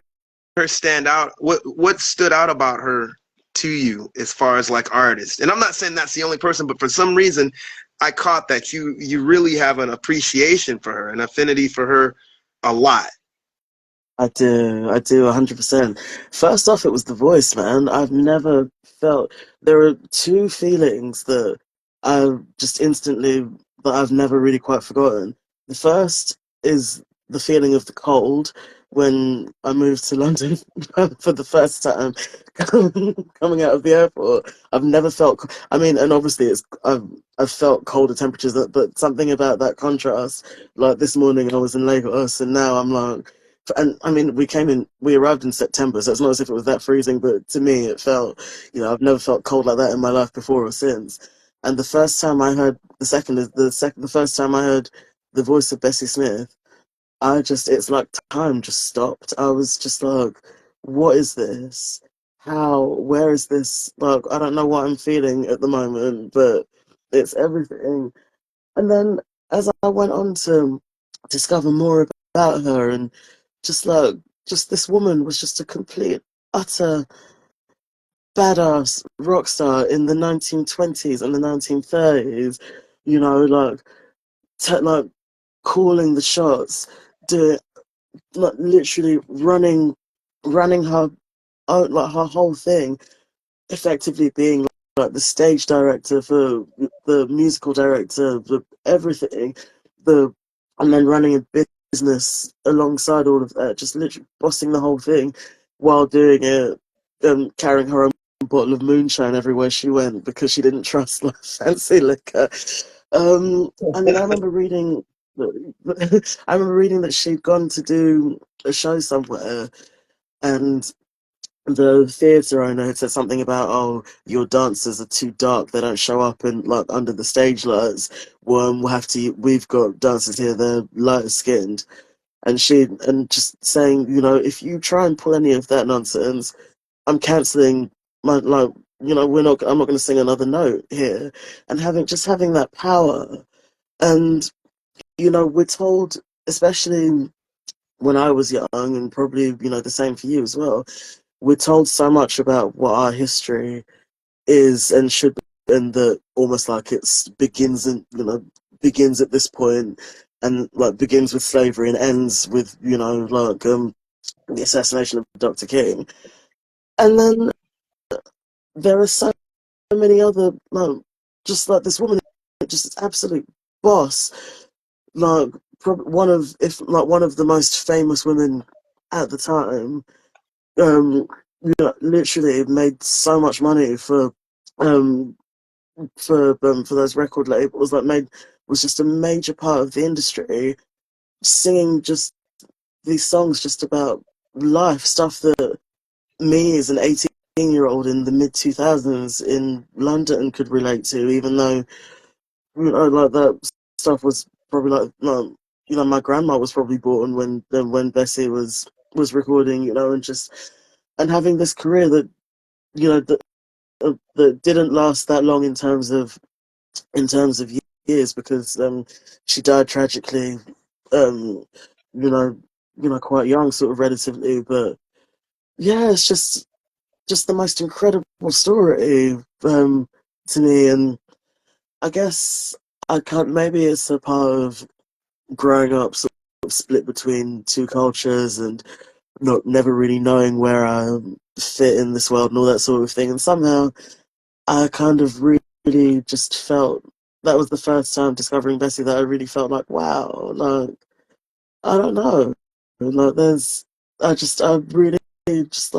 her stand out? What stood out about her to you as far as like artist? And I'm not saying that's the only person, but for some reason I caught that you really have an appreciation for her, an affinity for her a lot. I do, 100%. First off, it was the voice, man. I've never felt there are two feelings that I just instantly that I've never really quite forgotten. The first is the feeling of the cold when I moved to London for the first time, coming out of the airport. I've never felt. I mean, and obviously, I've felt colder temperatures, but something about that contrast. Like this morning, I was in Lagos, and now I'm like. And I mean, we arrived in September, so it's not as if it was that freezing, but to me, it felt, I've never felt cold like that in my life before or since. And the first time I heard, the first time I heard the voice of Bessie Smith, it's like time just stopped. I was just like, what is this? Where is this? Like, I don't know what I'm feeling at the moment, but it's everything. And then as I went on to discover more about her and just like just this woman was just a complete utter badass rock star in the 1920s and the 1930s, like like calling the shots, doing like literally running her own like her whole thing, effectively being like the stage director for the musical director, the everything, the and then running a business alongside all of that, just literally bossing the whole thing while doing it, carrying her own bottle of moonshine everywhere she went because she didn't trust like fancy liquor. And then I remember reading. I remember reading that she'd gone to do a show somewhere, and the theatre owner had said something about, oh, your dancers are too dark, they don't show up in like under the stage lights. Well, we've got dancers here, they're lighter skinned. And just saying, if you try and pull any of that nonsense, I'm cancelling my, like, I'm not going to sing another note here. And having that power. And, we're told, especially when I was young, and probably, the same for you as well, we're told so much about what our history is and should be, and that almost like it's begins at this point, and like begins with slavery and ends with the assassination of Dr. King. And then there are so many other, like, just like this woman, just this absolute boss, like one of the most famous women at the time. um Literally made so much money um for those record labels, like made was just a major part of the industry, singing just these songs just about life, stuff that me as an 18-year-old in the mid 2000s in London could relate to, even though, like, that stuff was probably my grandma was probably born when Bessie was recording, and having this career that, that that didn't last that long in terms of years, because she died tragically, um, you know, quite young, sort of relatively. But yeah, it's just the most incredible story, to me. And I guess I can't. Maybe it's a part of growing up sort of split between two cultures, and not never really knowing where I fit in this world and all that sort of thing. And somehow I kind of really just felt that was the first time discovering Bessie that I really felt like, wow, like, I don't know, like, I'm really just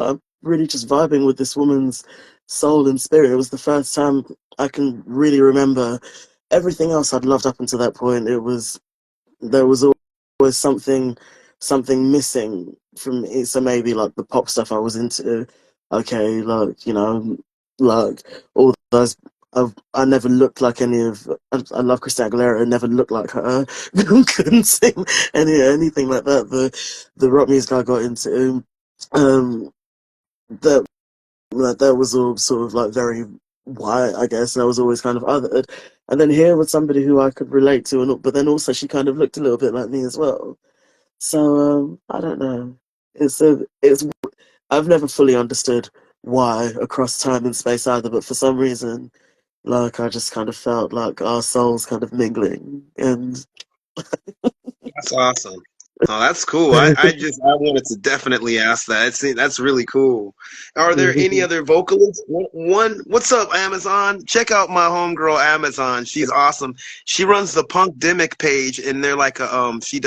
vibing with this woman's soul and spirit. It was the first time I can really remember. Everything else I'd loved up until that point, there was always something missing from it. So maybe like the pop stuff I was into, okay, like, like all those. I never looked like any of. I love Christina Aguilera. I never looked like her. Couldn't sing anything like that. The rock music I got into, um, that that was all sort of like very white, I guess, and I was always kind of othered. And then here was somebody who I could relate to, but then also she kind of looked a little bit like me as well. So I don't know. It's I've never fully understood why across time and space either, but for some reason, like, I just kind of felt like our souls kind of mingling, and That's awesome. Oh, that's cool. I wanted to definitely ask that. That's really cool. Are there any other vocalists? What's up, Amazon? Check out my homegirl Amazon. She's awesome. She runs the Punkdemic page, and they're like she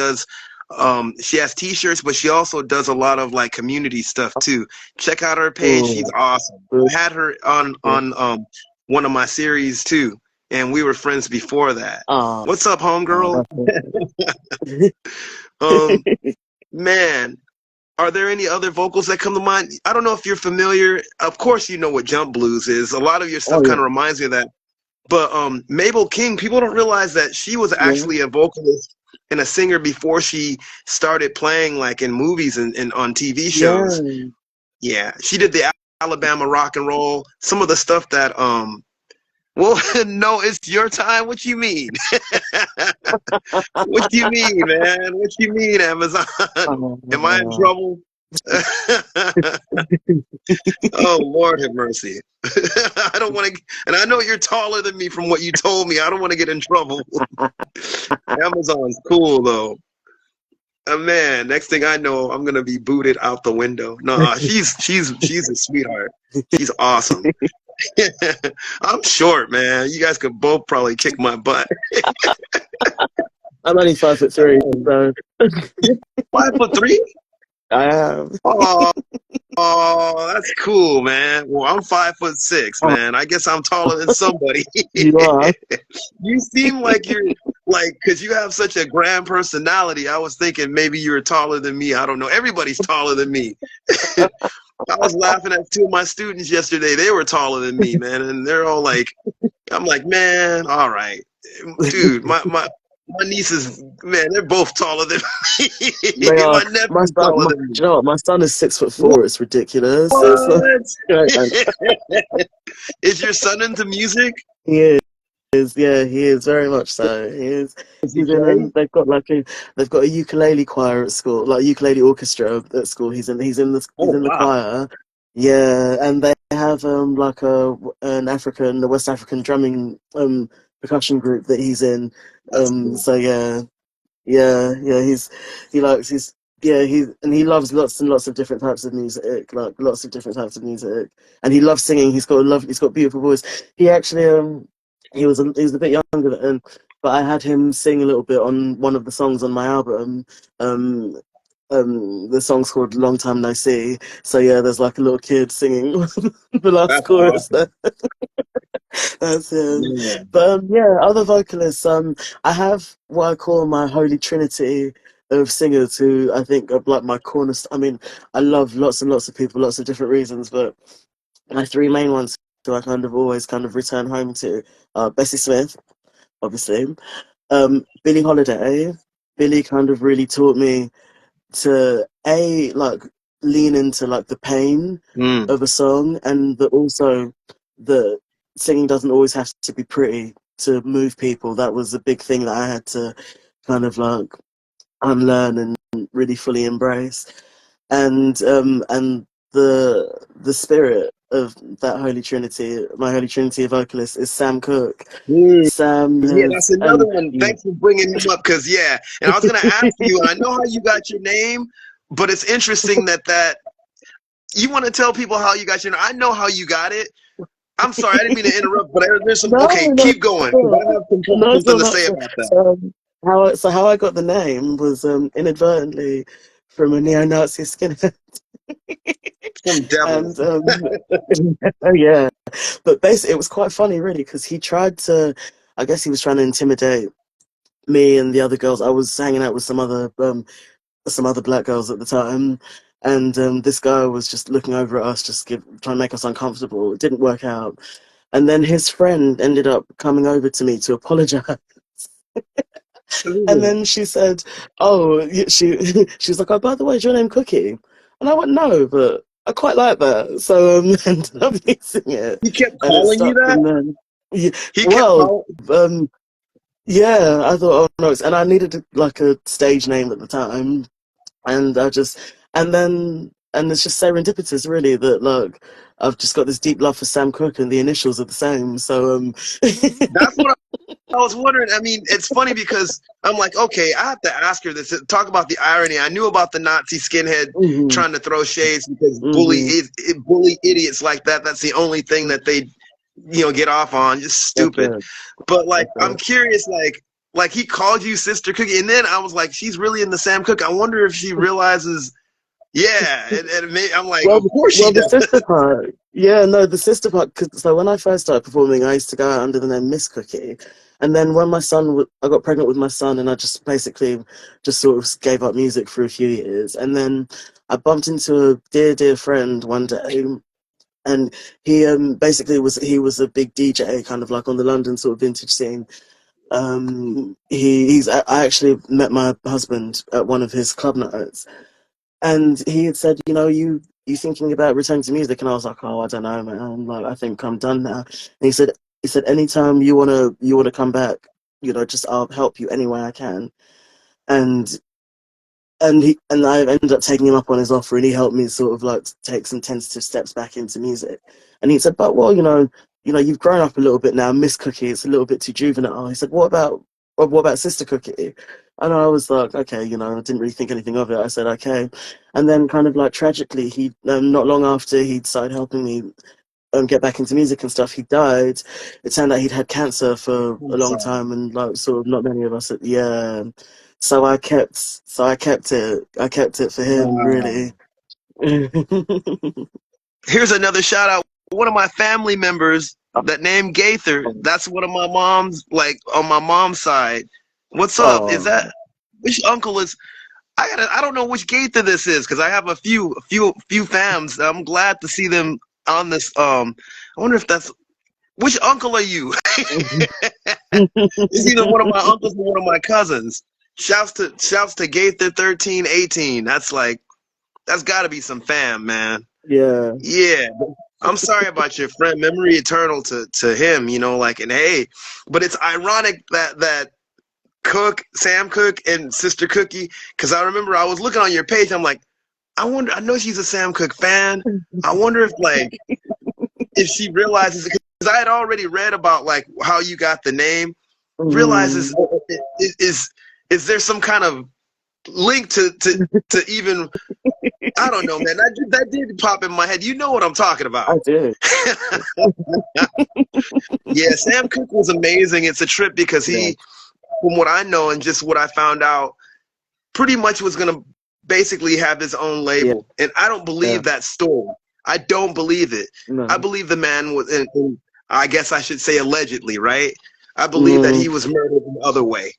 has t-shirts, but she also does a lot of like community stuff too. Check out her page. She's oh, awesome. I had her on one of my series too, and we were friends before that. ah, What's up, homegirl? that's awesome. Um, Man, are there any other vocals that come to mind? I don't know if you're familiar. Of course, you know what jump blues is. A lot of your Oh stuff yeah, kind of reminds me of that. But Mabel King, people don't realize that she was yeah, actually a vocalist and a singer before she started playing like in movies and on TV shows. yeah. Yeah, she did the Alabama rock and roll. Some of the stuff that well, no, it's your time. What you mean? What you mean, man? What you mean, Amazon? Am I in Oh, trouble? Oh, Lord have mercy. I don't want to, and I know you're taller than me from what you told me. I don't want to get in trouble. Amazon's cool though. Man, next thing I know, I'm gonna be booted out the window. Nah, she's a sweetheart. She's awesome. I'm short, man. You guys could both probably kick my butt. I'm only 5'3", so 5'3"? I am. Oh, oh, that's cool, man. Well, I'm 5'6", Oh, man. I guess I'm taller than somebody. you are. You seem like you're. Like, because you have such a grand personality. I was thinking maybe you were taller than me. I don't know. Everybody's taller than me. I was laughing at two of my students yesterday. They were taller than me, man, and they're all like, I'm like, man, all right, dude. My nieces, man, they're both taller than me. They are. My My nephew's son, taller than do me. you know what? My son is 6'4". It's ridiculous. It's like, What? and Is your son into music? he is, yeah, he is very much so. He is. Does he He's in, play? and they've got a ukulele choir at school, like a ukulele orchestra at school. He's Oh in the wow, choir. Yeah, and they have like a West African drumming percussion group that he's in. that's cool. So yeah, yeah, he likes he's yeah, he loves lots and lots of different types of music, like lots of different types of music, and he loves singing. He's got a beautiful voice. He actually he was a bit younger than, but I had him sing a little bit on one of the songs on my album. Um, the song's called "Long Time No See." So yeah, there's like a little kid singing the last That's chorus awesome. there. That's him. Yeah. But yeah, other vocalists. I have what I call my holy trinity of singers who I think are like my cornerstone. I mean, I love lots and lots of people, lots of different reasons, but my three main ones who I kind of always kind of return home to are Bessie Smith, obviously, Billie Holiday. Billie kind of really taught me to like lean into like the pain Mm. of a song, and that also the singing doesn't always have to be pretty to move people. That was a big thing that I had to kind of like unlearn and really fully embrace. And the spirit of that holy trinity, my holy trinity of vocalists, is Sam Cooke. Mm. Sam Yeah, that's has another and one. yeah. Thanks for bringing him up, because yeah, and I was gonna ask you. I know how you got your name, but it's interesting that you want to tell people how you got your name. I know how you got it. I'm sorry, I didn't mean to interrupt, but there's some. No, Okay, no, keep going because no, I have no, something so to much. say about that. How I got the name was inadvertently from a neo-Nazi skinhead, Some devil. and oh yeah, but basically it was quite funny really because he tried to, I guess he was trying to intimidate me and the other girls. I was hanging out with some other black girls at the time, and this guy was just looking over at us, trying to make us uncomfortable. It didn't work out, and then his friend ended up coming over to me to apologize. And then she said, "Oh, she was like, oh, by the way, is your name Cookie?" And I went, "No, but I quite like that." So ended up using it, He kept and it calling you stuck that. from then. Yeah, He kept well, calling. um, yeah, I thought, oh no, and I needed like a stage name at the time, and and it's just serendipitous, really, that like I've just got this deep love for Sam Cooke, and the initials are the same. So That's what I was wondering. I mean, it's funny because I'm like, okay, I have to ask her this. Talk about the irony. I knew about the Nazi skinhead mhm, trying to throw shades because mhm, bully idiots like that. That's the only thing that they, get off on. Just that's stupid. it, But like, that's I'm it. curious, like he called you Sister Cookie, and then I was like, she's really into Sam Cooke. I wonder if she realizes. Yeah, and I'm like, Well, of course she the does. sister part. Yeah, no, the sister part. Cause, so when I first started performing, I used to go out under the name Miss Cookie, and then when I got pregnant with my son, and I just basically just sort of gave up music for a few years, and then I bumped into a dear friend one day, and he basically was a big DJ, kind of like on the London sort of vintage scene. I actually met my husband at one of his club nights, and he had said, you thinking about returning to music? And I was like, oh, I don't know, man. Like, I think I'm done now. And he said, anytime you wanna come back, just I'll help you any way I can. And and I ended up taking him up on his offer, and he helped me sort of like take some tentative steps back into music. And he said, but well, you've grown up a little bit now. Miss Cookie, it's a little bit too juvenile. He said, what about Sister Cookie? And I was like, okay, I didn't really think anything of it. I said, okay. And then kind of like tragically, he not long after he'd started helping me get back into music and stuff, he died. It turned out he'd had cancer for a I'm long sorry. time, and like sort of not many of us. Yeah. I kept it for him, Wow. really. Here's another shout out. One of my family members that named Gaither. That's one of my mom's, like on my mom's side. What's up? Is Oh, that which uncle is? I don't know which Gaither this is because I have a few fams. I'm glad to see them on this. I wonder if that's which uncle are you? It's either one of my uncles or one of my cousins. Shouts to Gaither 1318. That's like that's got to be some fam, man. yeah, Yeah. I'm sorry about your friend. Memory eternal to him. Like and hey, but it's ironic that Cook, Sam Cook, and Sister Cookie. Because I remember I was looking on your page. I'm like, I wonder. I know she's a Sam Cooke fan. I wonder if she realizes because I had already read about like how you got the name. Realizes mm, is there some kind of link to even I don't know, man. That did pop in my head. You know what I'm talking I about. do. Yeah, Sam Cooke was amazing. It's a trip because Yeah, he, from what I know and just what I found out, pretty much was going to basically have his own yeah, label. And I don't yeah. believe that story. I don't believe it. I No. believe the man was, and I guess I should say allegedly, right? I believe that Mm, he was murdered the other way.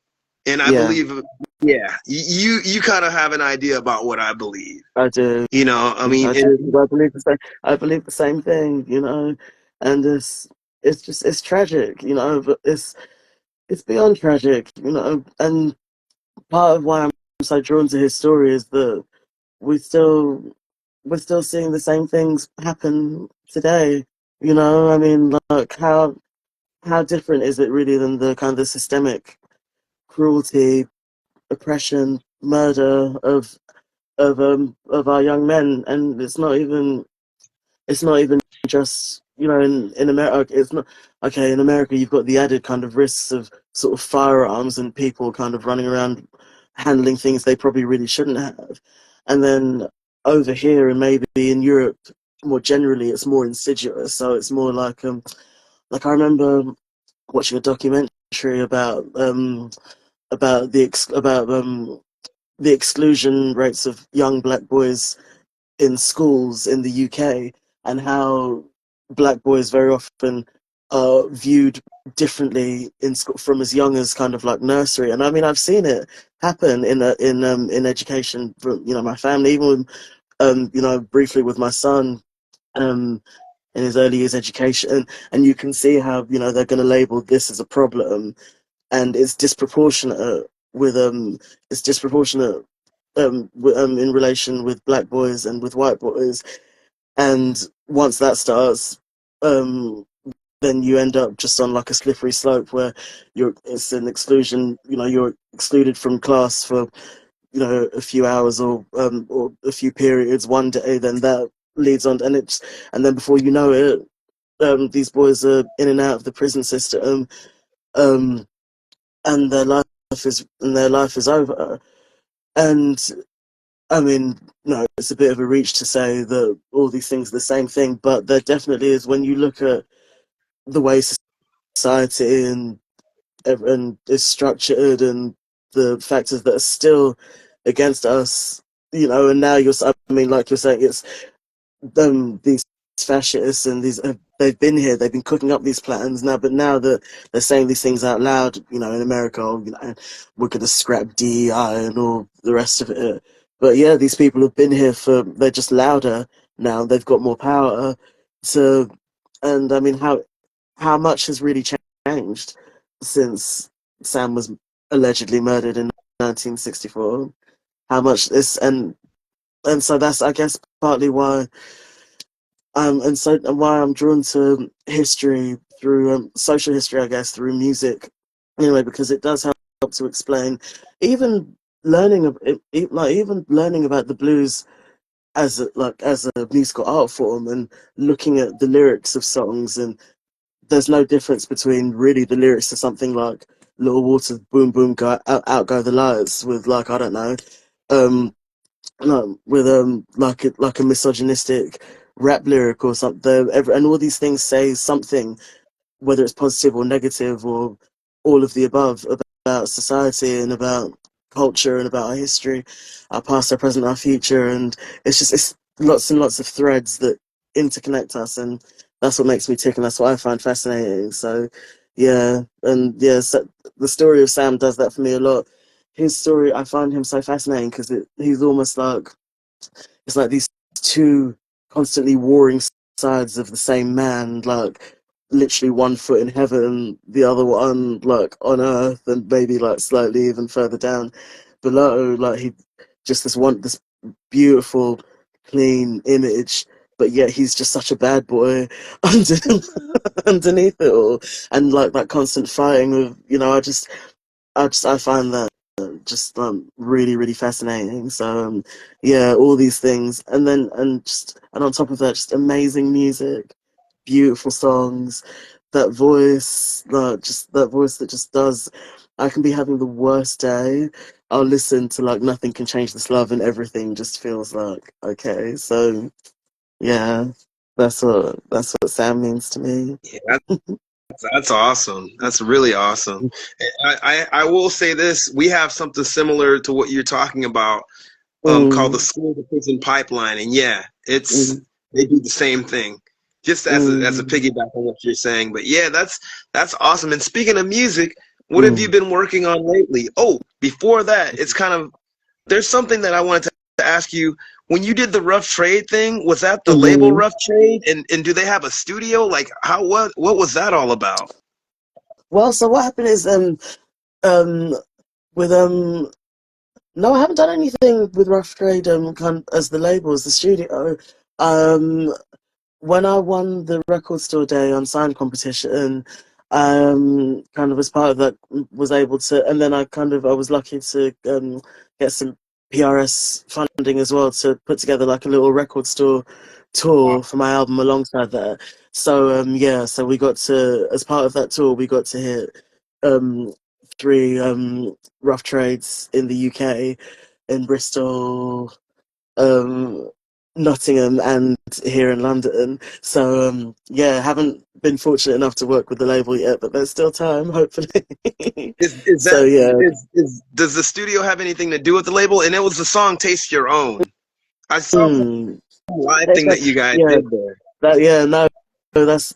And I yeah, believe, yeah, you kind of have an idea about what I believe. I do. I mean, I do. 'Cause I believe the same. I believe the same thing. And it's tragic. But it's beyond tragic. And part of why I'm so drawn to his story is that we still we're still seeing the same things happen today. I mean, like how different is it really than the kind of systemic cruelty, oppression, murder of our young men, and it's not even just in America. It's not okay. In America, you've got the added kind of risks of sort of firearms and people kind of running around handling things they probably really shouldn't have, and then over here and maybe in Europe more generally, it's more insidious. So it's more like I remember watching a documentary about the exclusion rates of young black boys in schools in the UK and how black boys very often are viewed differently in school from as young as kind of like nursery. And I mean, I've seen it happen in education from my family, even briefly with my son. Um, in his early years education, and you can see how they're going to label this as a problem, and with it's disproportionate in relation with black boys and with white boys. And once that starts, um, then you end up just on like a slippery slope where it's an exclusion. You're excluded from class for a few hours or a few periods one day. Then that leads on, and then before you know it, these boys are in and out of the prison system, um, and their life is over. And I mean, no, it's a bit of a reach to say that all these things are the same thing, but there definitely is when you look at the way society and is structured and the factors that are still against us, and now I mean, like you're saying, it's these fascists and they've been here, they've been cooking up these plans now, but now that they're saying these things out loud, in America, we're going to scrap DEI and all the rest of it. But yeah, these people have been here they're just louder now. They've got more power to, and I mean, how much has really changed since Sam was allegedly murdered in 1964? How much this and so that's I guess partly why and why I'm drawn to history through social history, I guess, through music, anyway, because it does help to explain, even even learning about the blues as a musical art form and looking at the lyrics of songs, and there's no difference between really the lyrics to something like Little Water, Boom Boom, out go the lights with like I don't know, um, no, with like a misogynistic rap lyric or something. And all these things say something, whether it's positive or negative or all of the above, about society and about culture and about our history, our past, our present, our future, and it's lots and lots of threads that interconnect us, and that's what makes me tick, and that's what I find fascinating. So Yeah, and yeah, so the story of Sam does that for me a lot. His story, I find him so fascinating because he's almost like it's like these two constantly warring sides of the same man, like literally one foot in heaven, the other one like on earth, and maybe like slightly even further down below. Like he just this beautiful, clean image, but yet he's just such a bad boy under, underneath it all, and like that constant fighting of I find that just really really fascinating. So yeah, all these things, and then and on top of that, just amazing music, beautiful songs, that voice that just does. I can be having the worst day. I'll listen to like Nothing Can Change This Love, and everything just feels like okay. So yeah, that's what Sam means to me. Yeah, that's awesome. That's really awesome. I will say this: we have something similar to what you're talking about, called the Mm, school to prison pipeline, and yeah, it's mm, they do the same thing. Just as a mm, piggyback on what you're saying, but yeah, that's awesome. And speaking of music, what have you mm, been working on lately? Oh, before that, it's kind of there's something that I wanted to ask you. When you did the Rough Trade thing, was that the label mm. Rough Trade? And do they have a studio? Like how what was that all about? Well, so what happened is um with no, I haven't done anything with Rough Trade as the label as the studio. Um when I won the record store day unsigned competition, kind of as part of that was able to, and then I was lucky to get some PRS funding as well to put together like a little record store tour for my album alongside that. So yeah, so we got to as part of that tour we got to hit um three rough trades in the UK in Bristol, um, Nottingham, and here in London. So yeah, haven't been fortunate enough to work with the label yet, but there's still time, hopefully. Is So that yeah, is does the studio have anything to do with the label? And it was the song "Taste Your Own." I saw some hmm, live thing that you guys yeah, did there. no, that's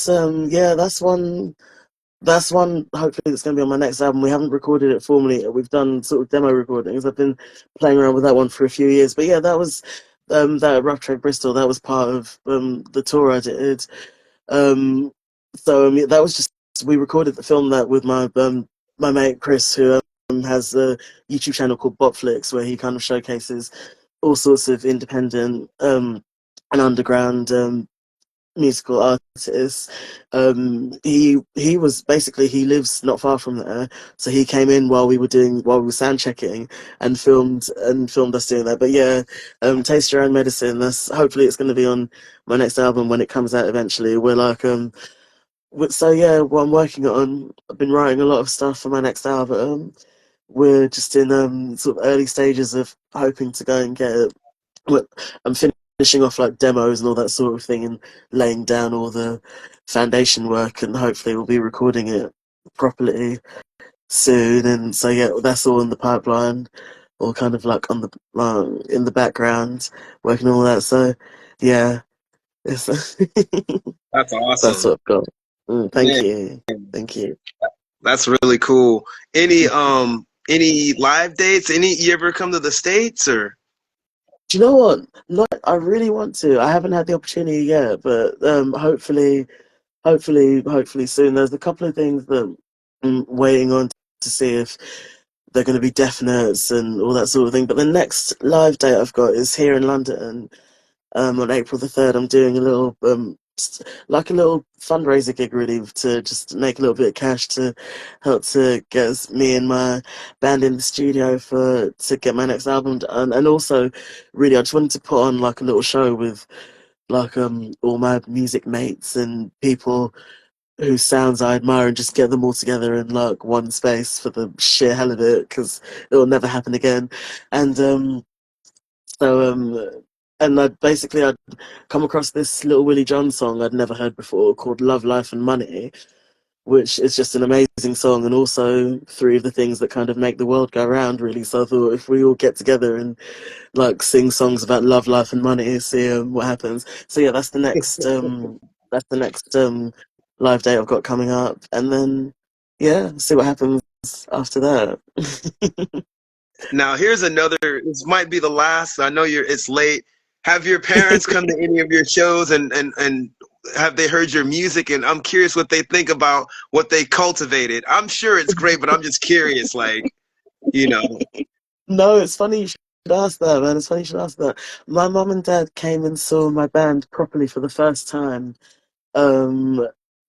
yeah, that's one. Hopefully, it's going to be on my next album. We haven't recorded it formally. We've done sort of demo recordings. I've been playing around with that one for a few years. But yeah, that was that Rough Trade Bristol. That was part of the tour I did. Um, so yeah, that was just we recorded the film that with my mate Chris, who has a YouTube channel called Botflix, where he kind of showcases all sorts of independent and underground musical artist. He was basically he lives not far from there, so he came in while we were sound checking and filmed us doing that. But yeah, Taste Your Own Medicine. That's hopefully it's going to be on my next album when it comes out eventually. We're like so yeah, what I'm working on. I've been writing a lot of stuff for my next album. We're just in sort of early stages of hoping to go and get it. I'm finishing off like demos and all that sort of thing and laying down all the foundation work, and hopefully we'll be recording it properly soon. And so yeah, that's all in the pipeline, all kind of like on the in the background, working on all that. So yeah, it's That's that's awesome. what I've got. Thank Man, you, thank you. that's really cool. Any live dates? Any you ever come to the States or Do you know what? Not, I really want to. I haven't had the opportunity yet, but hopefully soon. There's a couple of things that I'm waiting on to see if they're going to be definites and all that sort of thing. But the next live date I've got is here in London. On April the 3rd, I'm doing a little like a little fundraiser gig really to just make a little bit of cash to help to get me and my band in the studio for to get my next album done. And also really I just wanted to put on like a little show with like all my music mates and people whose sounds I admire and just get them all together in like one space for the sheer hell of it because it will never happen again. And so and I'd come across this little Willie John song I'd never heard before called Love, Life and Money, which is just an amazing song and also three of the things that kind of make the world go round really. So I thought if we all get together and like sing songs about love, life and money, see what happens. So yeah, that's the next live date I've got coming up, and then yeah, see what happens after that. Now, here's another. This might be the last. I know it's late. Have your parents come to any of your shows and have they heard your music? And I'm curious what they think about what they cultivated. I'm sure it's great, but I'm just curious, like, you know. No, it's funny you should ask that, man. It's funny you should ask that. My mum and dad came and saw my band properly for the first time um,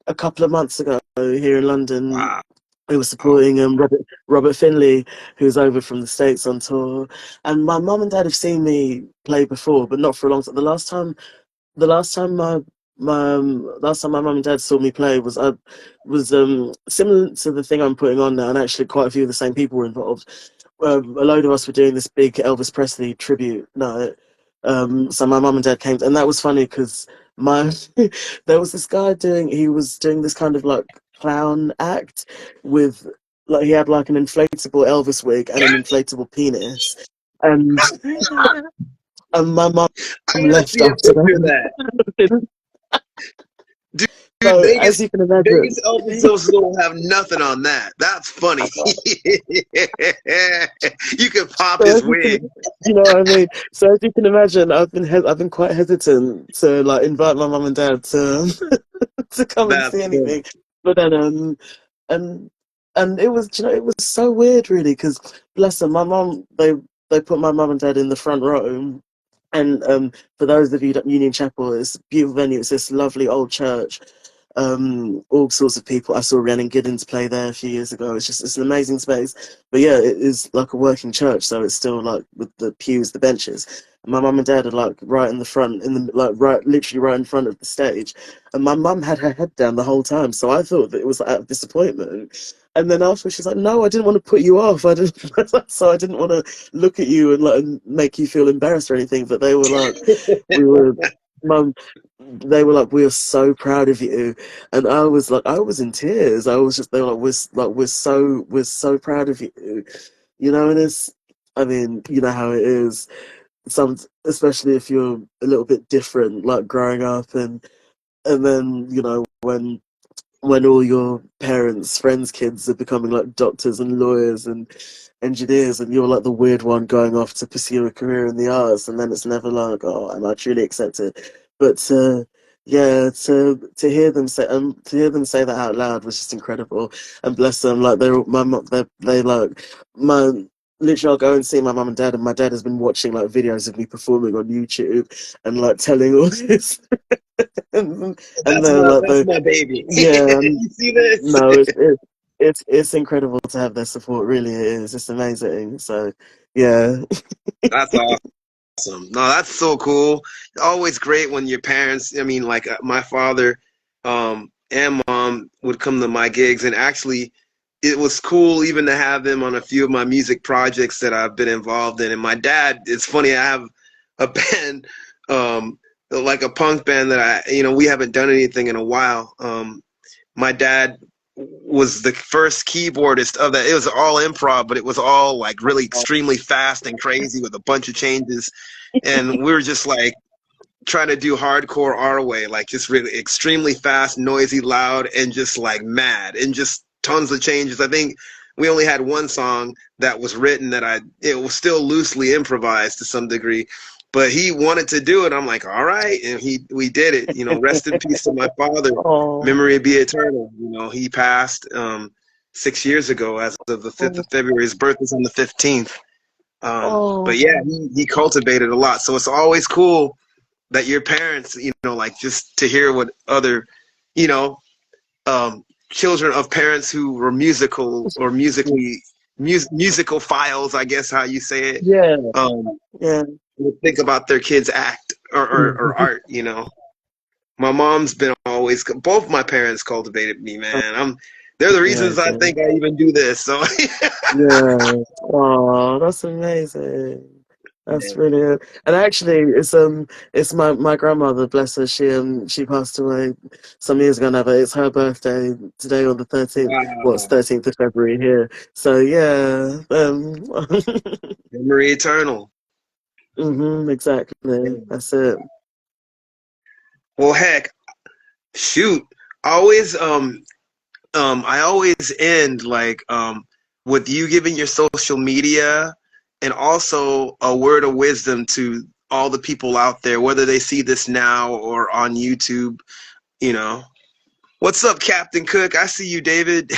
a couple of months ago here in London. Wow. We were supporting Robert Finley, who's over from the States on tour. And my mum and dad have seen me play before, but not for a long time. The last time last time my mum and dad saw me play was similar to the thing I'm putting on now, and actually quite a few of the same people were involved. A load of us were doing this big Elvis Presley tribute night. So my mum and dad came, and that was funny because my there was this guy he was doing this kind of like clown act with like he had like an inflatable Elvis wig and an inflatable penis, and and my mum I gotta left see a after picture of that. that. Dude, So as you can imagine, Vegas Elvis don't have nothing on that. That's funny. You could pop so his as you can, wig. you know what I mean. So as you can imagine, I've been quite hesitant to like invite my mum and dad to to come and That's see funny. anything, but then and it was it was so weird really because bless them, my mum they put my mum and dad in the front row. And for those of you that Union Chapel, it's a beautiful venue. It's this lovely old church, all sorts of people. I saw Rhiannon Giddens play there a few years ago. It's an amazing space. But yeah, it is like a working church, so it's still like with the pews, the benches. And my mum and dad are like right in the front, in the like right, literally right in front of the stage. And my mum had her head down the whole time, so I thought that it was out of disappointment. And then after she's like, "No, I didn't want to put you off. I didn't, so I didn't want to look at you and like make you feel embarrassed or anything." But they were like, "We were, mum." They were like, "We are so proud of you," and I was like, I was in tears. I was just, they were like, we're so proud of you, you know. And it's, I mean, you know how it is. Some, especially if you're a little bit different, like growing up, and then when all your parents, friends' kids are becoming like doctors and lawyers and engineers, and you're like the weird one going off to pursue a career in the arts, and then it's never like, oh, am I truly accepted? But yeah, to hear them say that out loud was just incredible. And bless them, like they're my mom, they like my. Literally, I'll go and see my mum and dad, and my dad has been watching like videos of me performing on YouTube and like telling all this, and then like That's the my baby. yeah, You see this? no, it's incredible to have their support. Really, it is. It's amazing. So, yeah. That's awesome. No, that's so cool. Always great when your parents, I mean, like my father and mom would come to my gigs, and actually, it was cool even to have them on a few of my music projects that I've been involved in. And my dad, it's funny, I have a band, like a punk band that we haven't done anything in a while. My dad was the first keyboardist of that. It was all improv, but it was all like really extremely fast and crazy with a bunch of changes. And we were just like trying to do hardcore our way, like just really extremely fast, noisy, loud, and just like mad, and just tons of changes. I think we only had one song that was written it was still loosely improvised to some degree, but he wanted to do it. I'm like, all right, and we did it. Rest in peace to my father. Oh, Memory be eternal. He passed 6 years ago, as of the 5th oh, of February. His birth was on the 15th. But yeah, oh, he cultivated a lot. So it's always cool that your parents, like just to hear what other, you know, children of parents who were musical or musical files, I guess how you say it, yeah, um, yeah. would think about their kids' act or art. My mom's been always, both my parents cultivated me, man. They're the reasons I Amazing. think I even do this. So Yeah. Oh, that's amazing. That's yeah. brilliant. And actually, it's my grandmother, bless her. She passed away some years ago now, but it's her birthday today on the 13th. Well, it's Wow. 13th of February here. So yeah. Memory eternal. Exactly. Yeah. That's it. Well, heck, shoot. always I always end like with you giving your social media and also a word of wisdom to all the people out there, whether they see this now or on YouTube, you know. What's up, Captain Cook? I see you, David.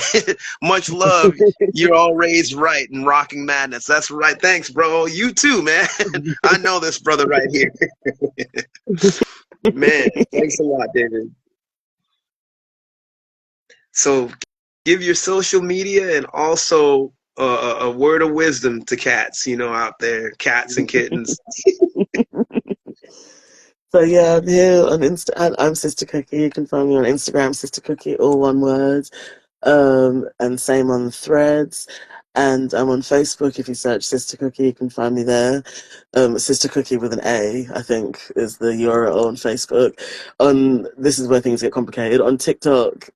Much love. You're all raised right and rocking madness. That's right. Thanks, bro. You too, man. I know this brother right here. Man, thanks a lot, David. So give your social media and also a word of wisdom to cats, out there, cats and kittens. So yeah, I'm here on Insta. I'm Sister Cookie. You can find me on Instagram, Sister Cookie, all one word. And same on Threads. And I'm on Facebook. If you search Sister Cookie, you can find me there. Sister Cookie with an A, I think, is the URL on Facebook. On This is where things get complicated. On TikTok,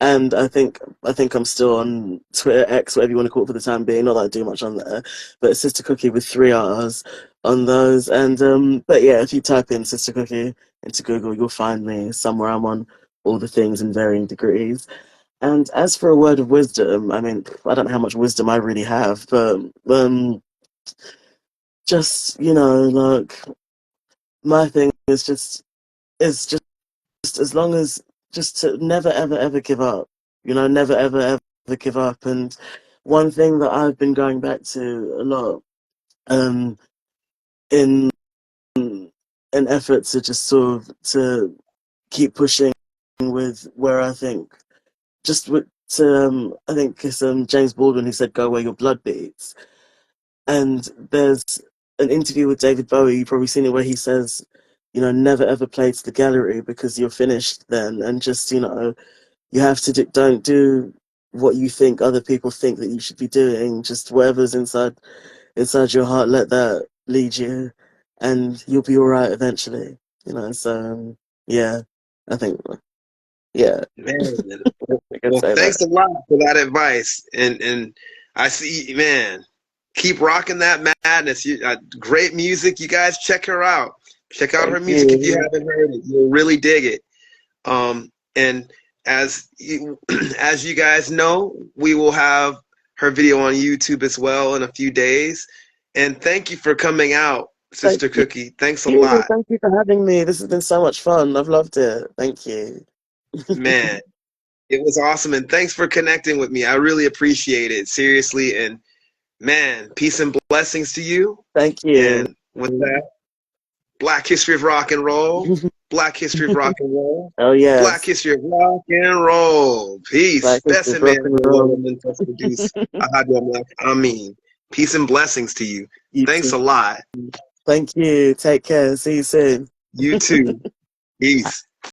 and I think I'm still on Twitter, X, whatever you want to call it for the time being. Not that I do much on there, but Sister Cookie with 3 R's on those. And but yeah, if you type in Sister Cookie into Google, you'll find me somewhere. I'm on all the things in varying degrees. And as for a word of wisdom, I mean, I don't know how much wisdom I really have, but just like my thing is just as long as just to never ever ever give up, never ever ever give up. And one thing that I've been going back to a lot, in an effort to just sort of to keep pushing with where I think just with I think it's James Baldwin who said, "Go where your blood beats." And there's an interview with David Bowie, you've probably seen it, where he says, never ever play to the gallery because you're finished then. And just, you have to don't do what you think other people think that you should be doing. Just whatever's inside your heart, let that lead you, and you'll be all right eventually. So yeah, I think, yeah, Man, I could well, say that. thanks a lot for that advice. And I see, man, keep rocking that madness. Great music. You guys check her out. Check out Thank her music if you you. haven't heard it. You'll really dig it. And as you guys know, we will have her video on YouTube as well in a few days. And thank you for coming out, Thank Sister you. Cookie. Thanks a lot, Thank you for having me. This has been so much fun. I've loved it. Thank you. man. It was awesome, and thanks for connecting with me. I really appreciate it, seriously. And man, peace and blessings to you. Thank you. And with that, Black History of Rock and Roll, Black History of Rock and Roll, Oh Black yes, History of Rock and Roll. Peace. Black History Best of Rock man, and Roll. produce. I mean, peace and blessings to you. You Thanks too. a lot. Thank you. Take care. See you soon. You too. Peace.